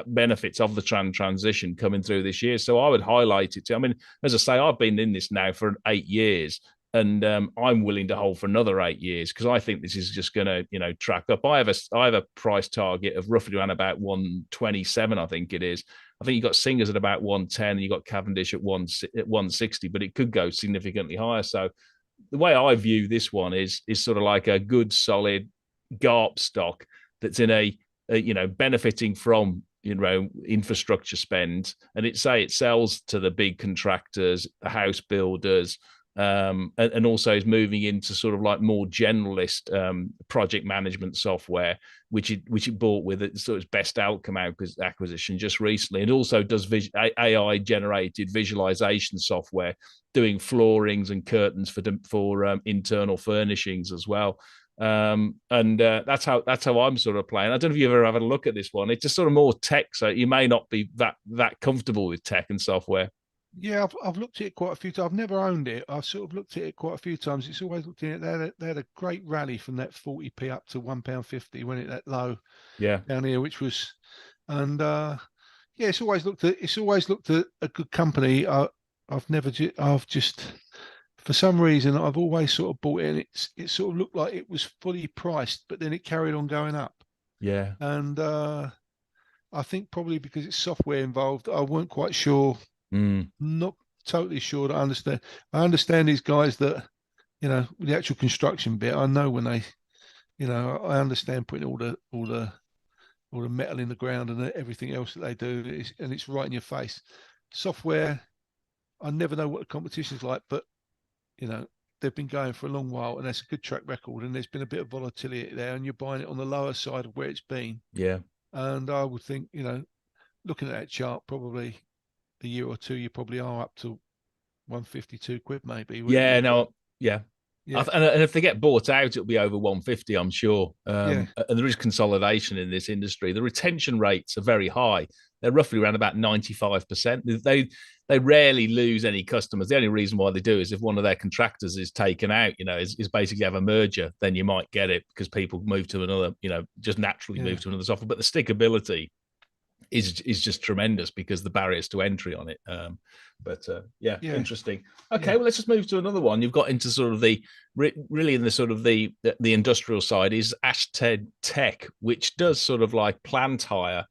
benefits of the transition coming through this year. So I would highlight it. I mean, as I say, I've been in this now for 8 years, I'm willing to hold for another 8 years because I think this is just going to track up. I have a price target of roughly around about 127, I think it is. I think you got Singers at about 110, and you got Cavendish at 160, but it could go significantly higher. So the way I view this one is sort of like a good solid GARP stock that's in a benefiting from infrastructure spend, and it sells to the big contractors, the house builders, and also is moving into sort of like more generalist project management software, which it bought with its sort of best outcome acquisition just recently. It also does AI generated visualization software, doing floorings and curtains for internal furnishings as well. That's how I'm sort of playing. I don't know if you ever have a look at this one. It's just sort of more tech, so you may not be that comfortable with tech and software. Yeah, I've looked at it quite a few times. I've never owned it. I've sort of looked at it quite a few times. It's always looked at it. They had a great rally from that 40p up to £1.50 when it that low down here, which was, and yeah, it's always looked at a good company. I've just for some reason I've always sort of bought it, and it sort of looked like it was fully priced, but then it carried on going up. Yeah, and I think probably because it's software involved, I weren't quite sure. Not totally sure that I understand. I understand these guys that, the actual construction bit. I know when they, I understand putting all the metal in the ground and everything else that they do, and it's right in your face. Software, I never know what the competition's like, but they've been going for a long while, and that's a good track record. And there's been a bit of volatility there, and you're buying it on the lower side of where it's been. Yeah. And I would think, looking at that chart, probably the year or two, you probably are up to 152 quid, maybe. Yeah. No. Yeah. Yeah. And if they get bought out, it'll be over 150, I'm sure. Yeah. And there is consolidation in this industry. The retention rates are very high. They're roughly around about 95%. They rarely lose any customers. The only reason why they do is if one of their contractors is taken out, is basically have a merger, then you might get it because people move to another, just naturally move to another software. But the stickability is just tremendous because the barriers to entry on it. Yeah, interesting. Okay, well, let's just move to another one. You've got into sort of the really in the sort of the industrial side is Ashtead Tech, which does sort of like plant hire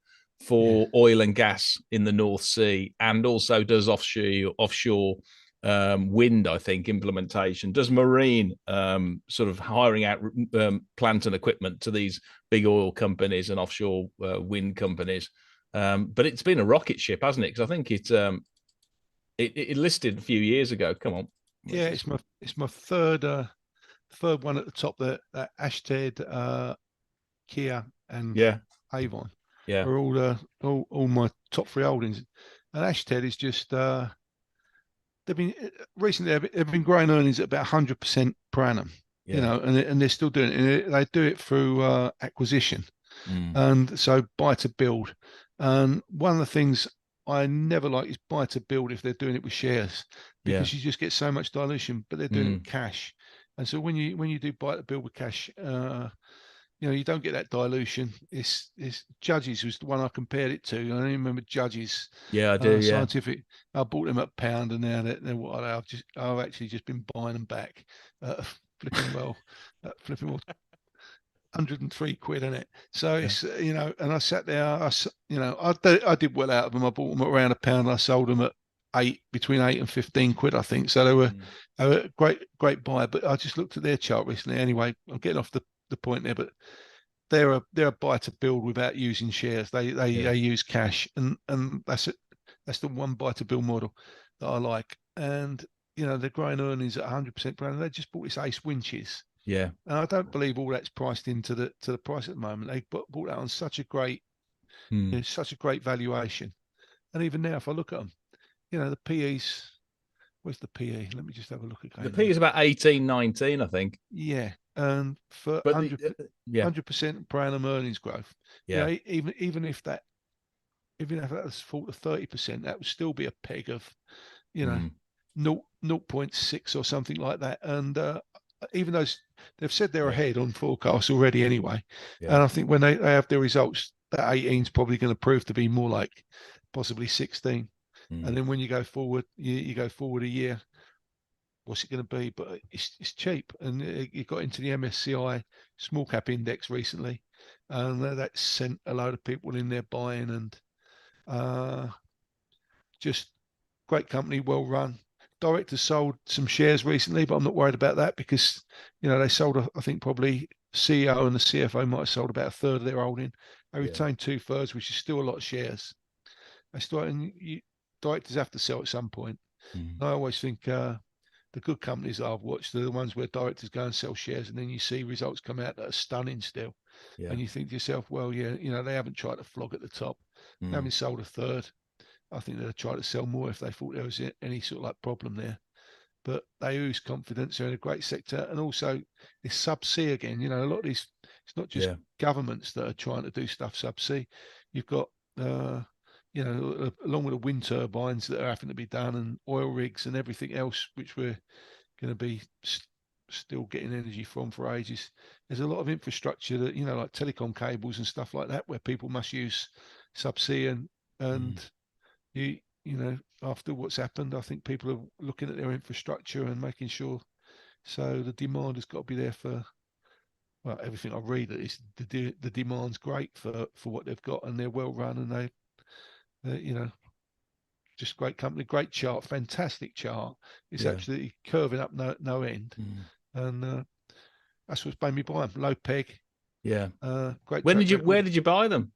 for oil and gas in the North Sea, and also does offshore wind, I think, implementation, does marine sort of hiring out plant and equipment to these big oil companies and offshore wind companies. But it's been a rocket ship, hasn't it? Because I think it listed a few years ago. Come on. Yeah, it's my third one at the top. That Ashtead, Kier, and Avon. Yeah, are all my top three holdings. And Ashtead is just they've been growing earnings at about 100% per annum. And they're still doing it. And they do it through acquisition, and so buy to build. And one of the things I never like is buy to build if they're doing it with shares, because you just get so much dilution. But they're doing it with cash, and so when you do buy to build with cash, you don't get that dilution. It's Judges was the one I compared it to. I don't remember Judges. Yeah, I do. Scientific. I bought them at £1, and now they're what I've actually just been buying them back, flipping well, 103 quid in it. So it's and I sat there. I did well out of them. I bought them at around £1. I sold them at between 8 and 15 quid, I think. So they were a great buy. But I just looked at their chart recently. Anyway, I'm getting off the point there, but they're a buy to build without using shares. They use cash, and that's it. That's the one buy to build model that I like. And they're growing earnings at 100% per annum. They just bought this Ace Winches. Yeah, and I don't believe all that's priced into the price at the moment. They bought that on such a great valuation. And even now, if I look at them, the PE's. Where's the PE? Let me just have a look again. The PE is about 18, 19, I think. Yeah, and for 100% per annum earnings growth. Yeah, even if that was 40 to 30%, that would still be a peg of 0.6 or something like that. And even though they've said they're ahead on forecasts already anyway, and I think when they have their results, that 18 is probably going to prove to be more like possibly 16. And then when you go forward, you go forward a year, what's it going to be, but it's cheap. And it got into the MSCI small cap index recently, and that sent a load of people in there buying, and just great company, well run. Directors sold some shares recently, but I'm not worried about that because they sold, I think probably CEO and the CFO might have sold about a third of their holding. They retained 2/3, which is still a lot of shares. Directors have to sell at some point. I always think the good companies that I've watched are the ones where directors go and sell shares, and then you see results come out that are stunning still. And you think to yourself, well, yeah, they haven't tried to flog at the top. They haven't sold a third. I think they'd try to sell more if they thought there was any sort of like problem there. But they ooze confidence. They're in a great sector. And also it's subsea again. A lot of these, it's not just governments that are trying to do stuff subsea. You've got, along with the wind turbines that are having to be done and oil rigs and everything else, which we're going to be still getting energy from for ages. There's a lot of infrastructure that, like telecom cables and stuff like that, where people must use subsea and after what's happened, I think people are looking at their infrastructure and making sure. So the demand has got to be there for, well, everything I read is the demand's great for what they've got, and they're well run, and they just great company, great chart, fantastic chart. It's absolutely curving up no end, and that's what's made me buy them. Low peg. Yeah. Great. Where did you buy them?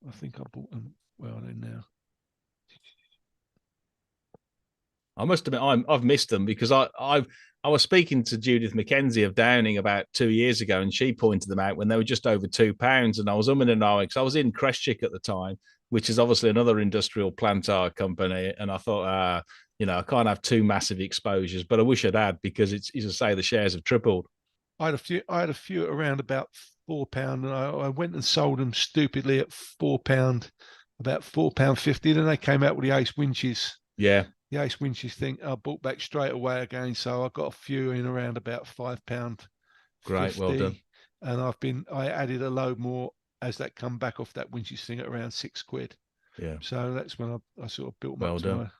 I think I bought them. Where are they now? I must admit, I've missed them because I was speaking to Judith McKenzie of Downing about 2 years ago, and she pointed them out when they were just over £2, and I was umming and ahhing because I was in Crestchick at the time, which is obviously another industrial plantar company, and I thought, I can't have two massive exposures, but I wish I'd had because it's as I say, the shares have tripled. I had a few around about £4, and I went and sold them stupidly at £4, about £4.50. Then they came out with the Ace Winches. Yeah. The Ace Winches thing I bought back straight away again. So I got a few in around about £5. Great, well done. And I added a load more as that come back off that Winches thing at around £6. Yeah. So that's when I sort of built them well up done.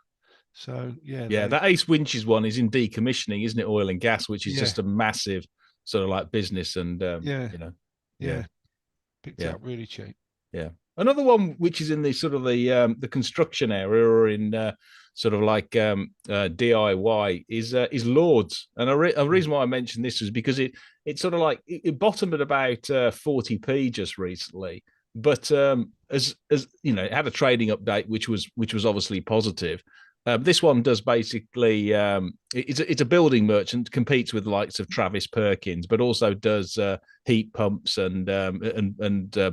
So yeah. That Ace Winches one is in decommissioning, isn't it? Oil and gas, which is just a massive sort of like business, and picked it up really cheap. Yeah. Another one which is in the sort of the construction area, or in sort of like DIY is Lords. And a reason why I mentioned this was because it sort of like it bottomed at about 40p just recently, but as it had a trading update which was obviously positive. This one does basically it's a building merchant, competes with the likes of Travis Perkins, but also does heat pumps and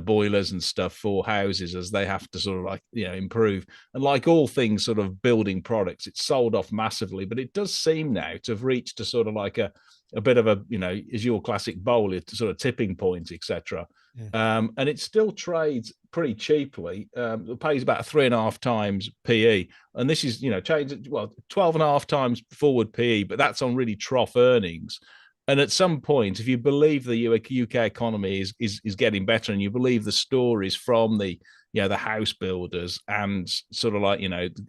boilers and stuff for houses as they have to sort of like improve. And like all things sort of building products, it's sold off massively, but it does seem now to have reached a sort of like a bit of a is your classic bowl, it's sort of tipping point, etc. And it still trades pretty cheaply. It pays about 3.5 times PE, and this is trades 12.5 times forward PE, but that's on really trough earnings. And at some point, if you believe the UK economy is getting better, and you believe the stories from the house builders and sort of like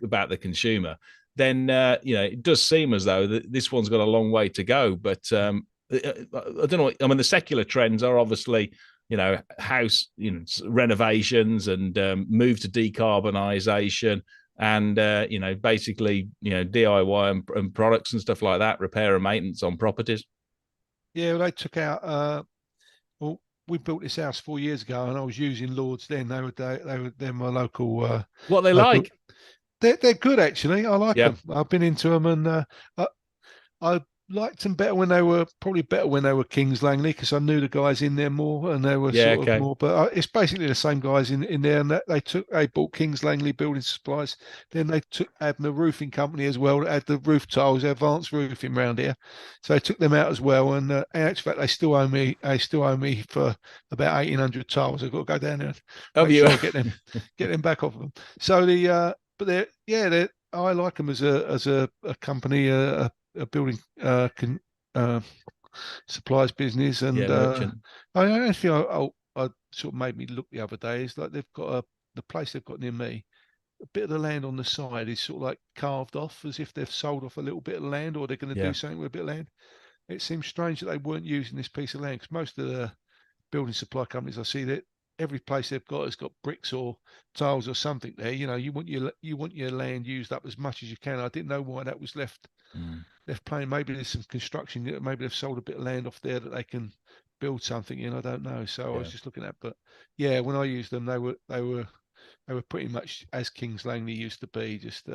about the consumer, then it does seem as though this one's got a long way to go. But I don't know. I mean, the secular trends are obviously house renovations and move to decarbonisation, and basically DIY and products and stuff like that, repair and maintenance on properties. Yeah, well, they took out. We built this house 4 years ago, and I was using Lords then. They're my local. What they like? They're good actually. I like them. I've been into them, and I liked them better when they were Kings Langley, because I knew the guys in there more, and they were sort of more. But it's basically the same guys in there, and they bought Kings Langley Building Supplies. Then they had the roofing company as well that had the roof tiles, Advanced Roofing around here. So they took them out as well, and in actual fact, they still owe me. They still owe me for about 1,800 tiles. I've got to go down there and make sure I get them back off of them. So I like them as a company, a building supplies business, and I actually I sort of made me look the other day. It's like they've got the place they've got near me. bit of the land on the side is sort of like carved off as if they've sold off a little bit of land, or they're going to do something with a bit of land. It seems strange that they weren't using this piece of land, because most of the building supply companies I see, that every place they've got has got bricks or tiles or something there. You know, you want your land used up as much as you can. I didn't know why that was left plain. Maybe there's some construction. Maybe they've sold a bit of land off there that they can build something in. I don't know. So I was just looking at, but yeah, when I used them, they were pretty much as Kings Langley used to be. Just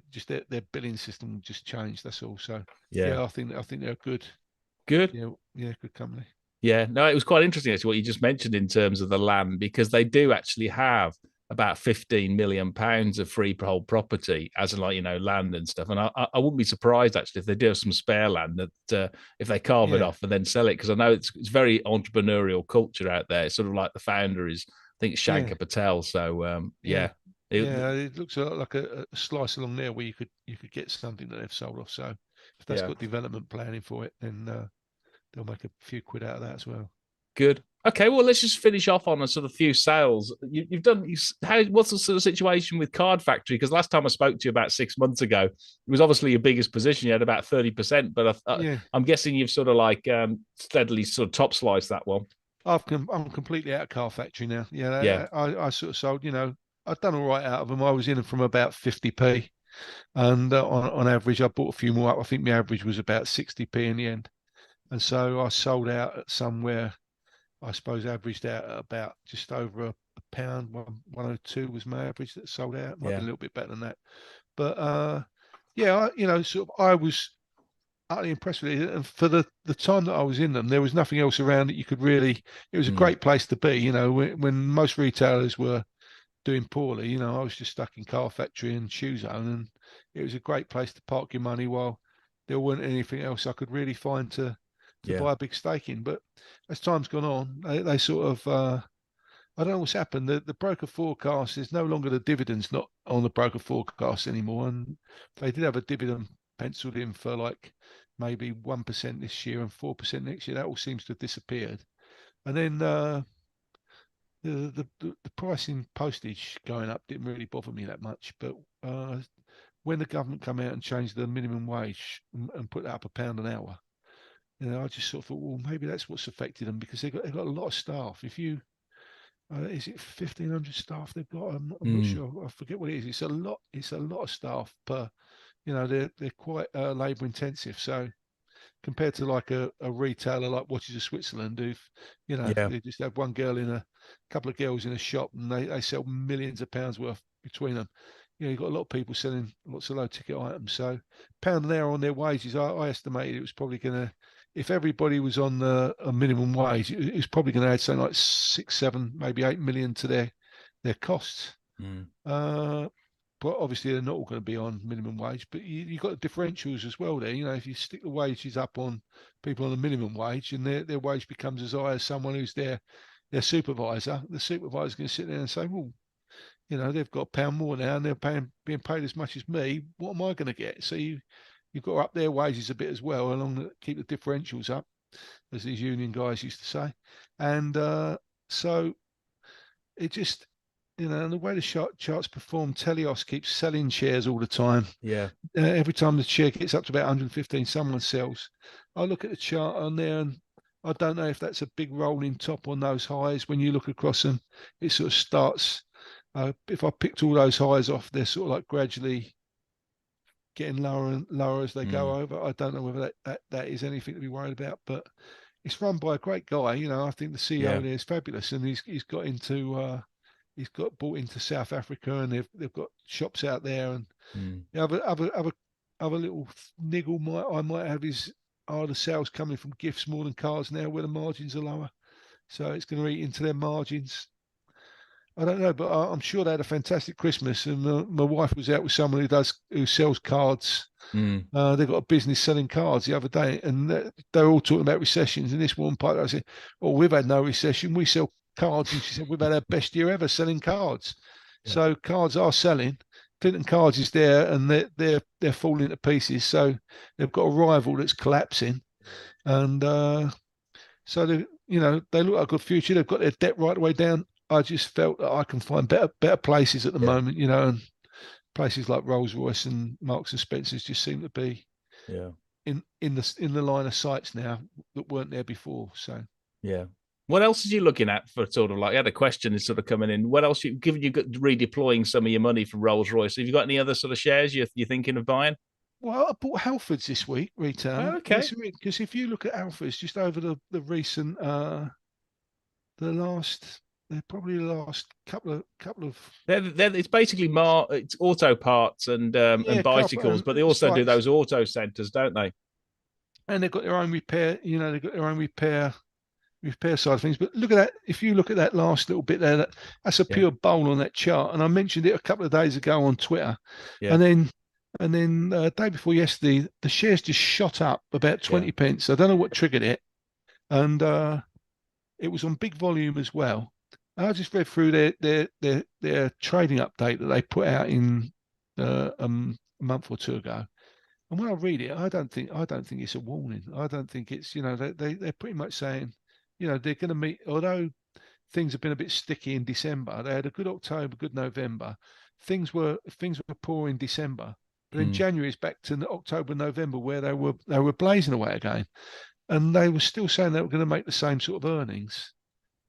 just their billing system just changed. That's all. So Yeah. I think they're good. Good. Yeah, good company. Yeah, no, it was quite interesting actually what you just mentioned in terms of the land, because they do actually have about 15 million pounds of freehold property, as in, like, you know, land and stuff. And I wouldn't be surprised actually if they do have some spare land, that if they carve it off and then sell it, because I know it's very entrepreneurial culture out there. It's sort of like the founder is, I think, Shankar Patel. So it looks a lot like a slice along there where you could get something that they've sold off. So if that's got development planning for it, then they'll make a few quid out of that as well. Good. Okay, well, let's just finish off on a sort of few sales. You've done. What's the sort of situation with Card Factory? Because last time I spoke to you about 6 months ago, it was obviously your biggest position. You had about 30%, but I'm guessing you've sort of like steadily sort of top sliced that one. I'm completely out of Card Factory now. Yeah, I sort of sold. I've done all right out of them. I was in them from about 50p, and on average, I bought a few more up. I think my average was about 60p in the end, and so I sold out at somewhere. I suppose averaged out at about just over a pound. 102 was my average that sold out. Might be a little bit better than that, but I was utterly impressed with it. And for the time that I was in them, there was nothing else around that you could really. It was a great place to be. When most retailers were doing poorly, I was just stuck in Car Factory and Shoe Zone, and it was a great place to park your money while there weren't anything else I could really find to buy a big stake in. But as time's gone on, they sort of I don't know what's happened. The broker forecast is no longer, the dividends not on the broker forecast anymore, and they did have a dividend penciled in for like maybe 1% this year and 4% next year. That all seems to have disappeared. And then the price in postage going up didn't really bother me that much, but when the government come out and changed the minimum wage and put that up £1 an hour, I just sort of thought, well, maybe that's what's affected them, because they've got a lot of staff. If you is it 1,500 staff they've got? I'm not sure. I forget what it is. It's a lot. It's a lot of staff per. They're quite labour intensive. So compared to like a retailer like Watches of Switzerland, they just have one girl in a couple of girls in a shop, and they sell millions of pounds worth between them. You've got a lot of people selling lots of low ticket items. So £1 an hour on their wages, I estimated it was probably going to, if everybody was on a minimum wage, it was probably going to add something like 6, 7, maybe 8 million to their costs. But obviously they're not all going to be on minimum wage. But you've got the differentials as well there. If you stick the wages up on people on a minimum wage, and their wage becomes as high as someone who's their supervisor, the supervisor's going to sit there and say, well, they've got £1 more now, and they're being paid as much as me. What am I going to get? So you've got to up their wages a bit as well, keep the differentials up, as these union guys used to say. And so it just, and the way the charts perform, Telios keeps selling shares all the time. Yeah. Every time the share gets up to about 115, someone sells. I look at the chart on there, and I don't know if that's a big rolling top on those highs. When you look across them, it sort of starts. If I picked all those highs off, they're sort of like gradually getting lower and lower as they go over. I don't know whether that is anything to be worried about, but it's run by a great guy. I think the CEO there is fabulous, and he's got bought into South Africa, and they've got shops out there, and other little niggle I might have is, are the sales coming from gifts more than cards now, where the margins are lower, so it's going to eat into their margins. I don't know, but I'm sure they had a fantastic Christmas. And my wife was out with someone who sells cards. They've got a business selling cards the other day, and they're all talking about recessions. And this one part, I said, "Oh, we've had no recession. We sell cards." And she said, "We've had our best year ever selling cards." Yeah. So cards are selling. Clinton Cards is there, and they're falling to pieces. So they've got a rival that's collapsing, and so they look like a good future. They've got their debt right the way down. I just felt that I can find better places at the Yeah. moment, you know, and places like Rolls-Royce and Marks and Spencers just seem to be Yeah. in the line of sights now that weren't there before. So Yeah. What else is you looking at for sort of like, I had a question is sort of coming in. What else given you got redeploying some of your money from Rolls-Royce? Have you got any other sort of shares you're thinking of buying? well, I bought Halfords this week retail. Oh, okay. Because if you look at Halfords just over the recent the last probably the last couple of It's basically it's auto parts yeah and couple bicycles, and but they also do slight, those auto centers, don't they? and they've got their own repair, you know, they've got their own repair side of things. But look at that. If you look at that last little bit there, that's a Yeah. pure bowl on that chart. And I mentioned it a couple of days ago on Twitter. Yeah. And then day before yesterday, the shares just shot up about Yeah. 20 pence. I don't know what triggered it. And it was on big volume as well. I just read through their trading update that they put out in a month or two ago. And when I read it, I don't think it's a warning. I don't think it's, you know, they're pretty much saying, you know, they're going to meet. Although things have been a bit sticky in December, they had a good October, good November. Things were poor in December, but then Mm. January is back to October, November where they were blazing away again, and they were still saying they were going to make the same sort of earnings.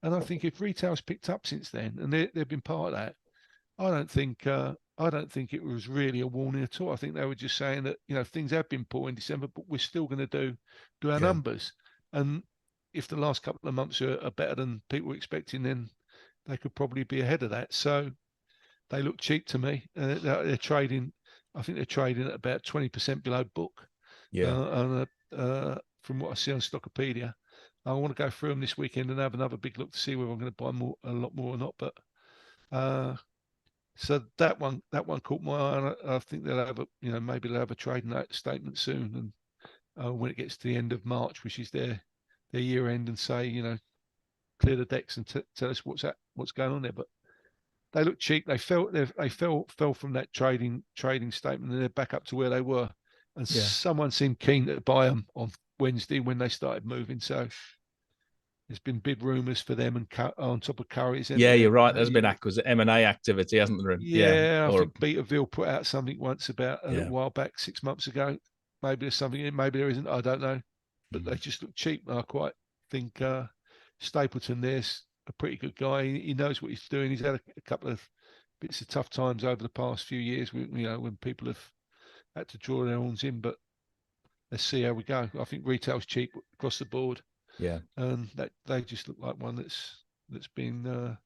And I think if retail's picked up since then, and they've been part of that, I don't think it was really a warning at all. I think they were just saying that, you know, things have been poor in December, but we're still going to do our Yeah. numbers. And if the last couple of months are better than people were expecting, then they could probably be ahead of that. So they look cheap to me. They're trading. I think they're trading at about 20% below book. Yeah. From what I see on Stockopedia, I want to go through them this weekend and have another big look to see whether I'm going to buy a lot more or not. But so that one caught my eye, and I think they'll have maybe they'll have a trading statement soon, and when it gets to the end of March, which is their year end, and say, you know, clear the decks and tell us what's going on there. But they look cheap. They fell from that trading statement, and they're back up to where they were. And Yeah. someone seemed keen to buy them on Wednesday when they started moving. So there's been big rumours for them, and on top of Curry's. Yeah, you're right. There's been M&A activity, hasn't there? Yeah. Yeah, I Or think Beaterville put out something once about a little yeah. while back, 6 months ago. Maybe there's something in it, maybe there isn't. I don't know, but they just look cheap. I quite think Stapleton there's a pretty good guy. He knows what he's doing. He's had a couple of bits of tough times over the past few years, when people have had to draw their horns in. But let's see how we go. I think retail's cheap across the board, Yeah. and that they just look like one that's been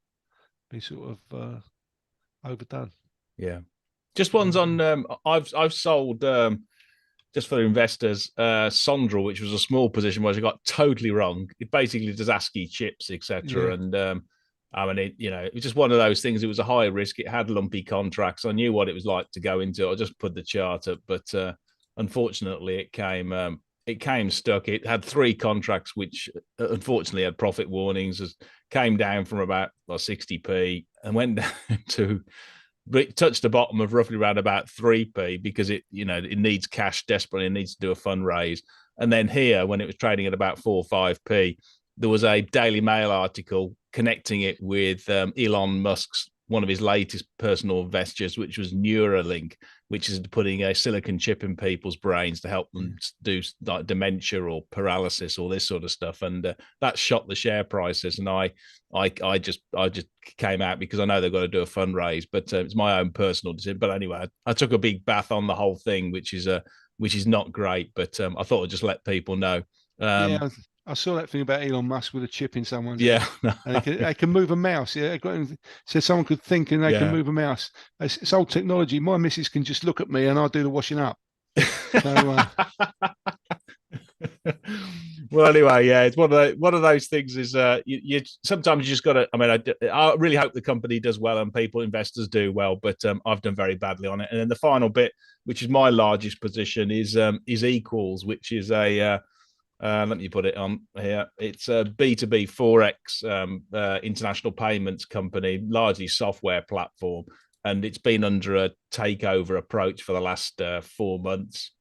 sort of overdone. Yeah. Just ones on I've sold just for investors, Sondrel, which was a small position where I got totally wrong. It basically does ASCII chips, etc. Yeah. And I mean, it was just one of those things. It was a high risk. It had lumpy contracts. I knew what it was like to go into. I just put the chart up, but unfortunately, it came stuck. It had 3 contracts, which unfortunately had profit warnings. Came down from about 60p and went down to. But it touched the bottom of roughly around about 3p because it needs cash desperately and needs to do a fundraise. And then here, when it was trading at about 4 or 5p, there was a Daily Mail article connecting it with Elon Musk's one of his latest personal ventures, which was Neuralink, which is putting a silicon chip in people's brains to help them do like dementia or paralysis or this sort of stuff. And that shot the share prices. And I just came out because I know they've got to do a fundraise, but it's my own personal decision. But anyway, I took a big bath on the whole thing, which is not great. But I thought I'd just let people know. Yeah, I saw that thing about Elon Musk with a chip in someone's Yeah, head, and they can move a mouse. Yeah, said someone could think and they can yeah. move a mouse. It's old technology. My missus can just look at me and I'll do the washing up. So well, anyway, yeah, it's one of those things. Is you sometimes you just got to. I mean, I really hope the company does well and investors do well, but I've done very badly on it. And then the final bit, which is my largest position, is Equals, which is a let me put it on here. It's a B2B Forex international payments company, largely software platform. And it's been under a takeover approach for the last 4 months.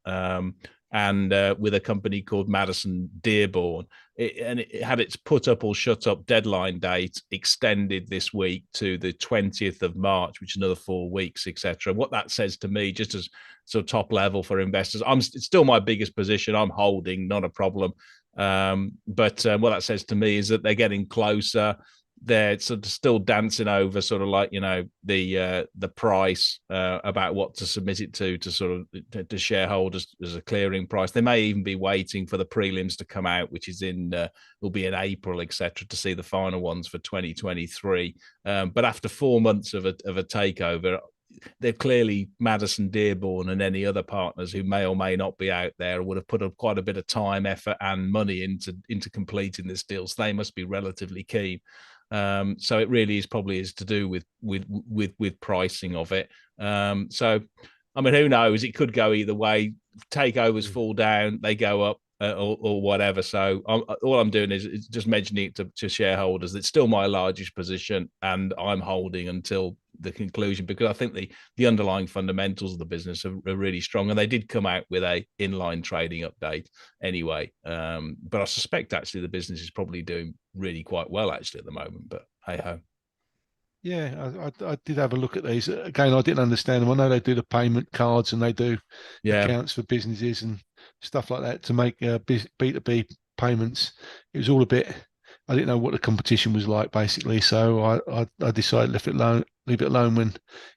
and with a company called Madison Dearborn. It had its put up or shut up deadline date extended this week to the 20th of March, which is another 4 weeks, etc. What that says to me, just as sort of top level for investors, it's still my biggest position. I'm holding, not a problem. But what that says to me is that they're getting closer. They're sort of still dancing over sort of like, the price about what to submit it to sort of to shareholders as a clearing price. They may even be waiting for the prelims to come out, which is will be in April, etc., to see the final ones for 2023. But after 4 months of a takeover, they're clearly Madison Dearborn and any other partners who may or may not be out there would have put up quite a bit of time, effort, and money into completing this deal. So they must be relatively keen. So it really is to do with pricing of it. So, I mean, who knows? It could go either way. Takeovers fall down, they go up, or whatever. So all I'm doing is just mentioning it to shareholders. It's still my largest position, and I'm holding until the conclusion, because I think the underlying fundamentals of the business are really strong, and they did come out with a inline trading update anyway. But I suspect actually the business is probably doing really quite well actually at the moment. But hey ho. Yeah, I did have a look at these. Again, I didn't understand them. I know they do the payment cards and they do accounts for businesses and stuff like that to make B2B payments. It was all a bit, I didn't know what the competition was like, basically. So I decided leave it alone when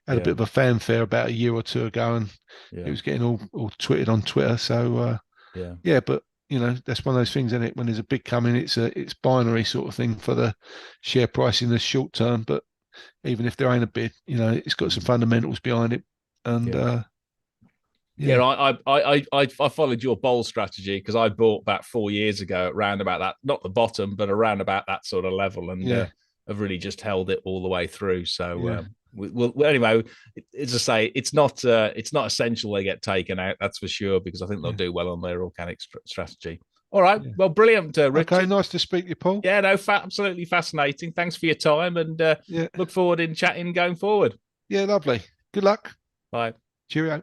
I had a bit of a fanfare about a year or two ago, and it was getting all tweeted on Twitter. So but that's one of those things, isn't it? When there's a big coming, it's binary sort of thing for the share price in the short term. But even if there ain't a bid, it's got some fundamentals behind it. And I followed your bold strategy, because I bought about 4 years ago around about that, not the bottom, but around about that sort of level, and I've really just held it all the way through. So anyway, as I say, it's not essential they get taken out, that's for sure, because I think they'll do well on their organic strategy. All right. Yeah. Well, brilliant, Richard. Okay, nice to speak to you, Paul. Yeah, no, absolutely fascinating. Thanks for your time, and look forward in chatting going forward. Yeah, lovely. Good luck. Bye. Cheerio.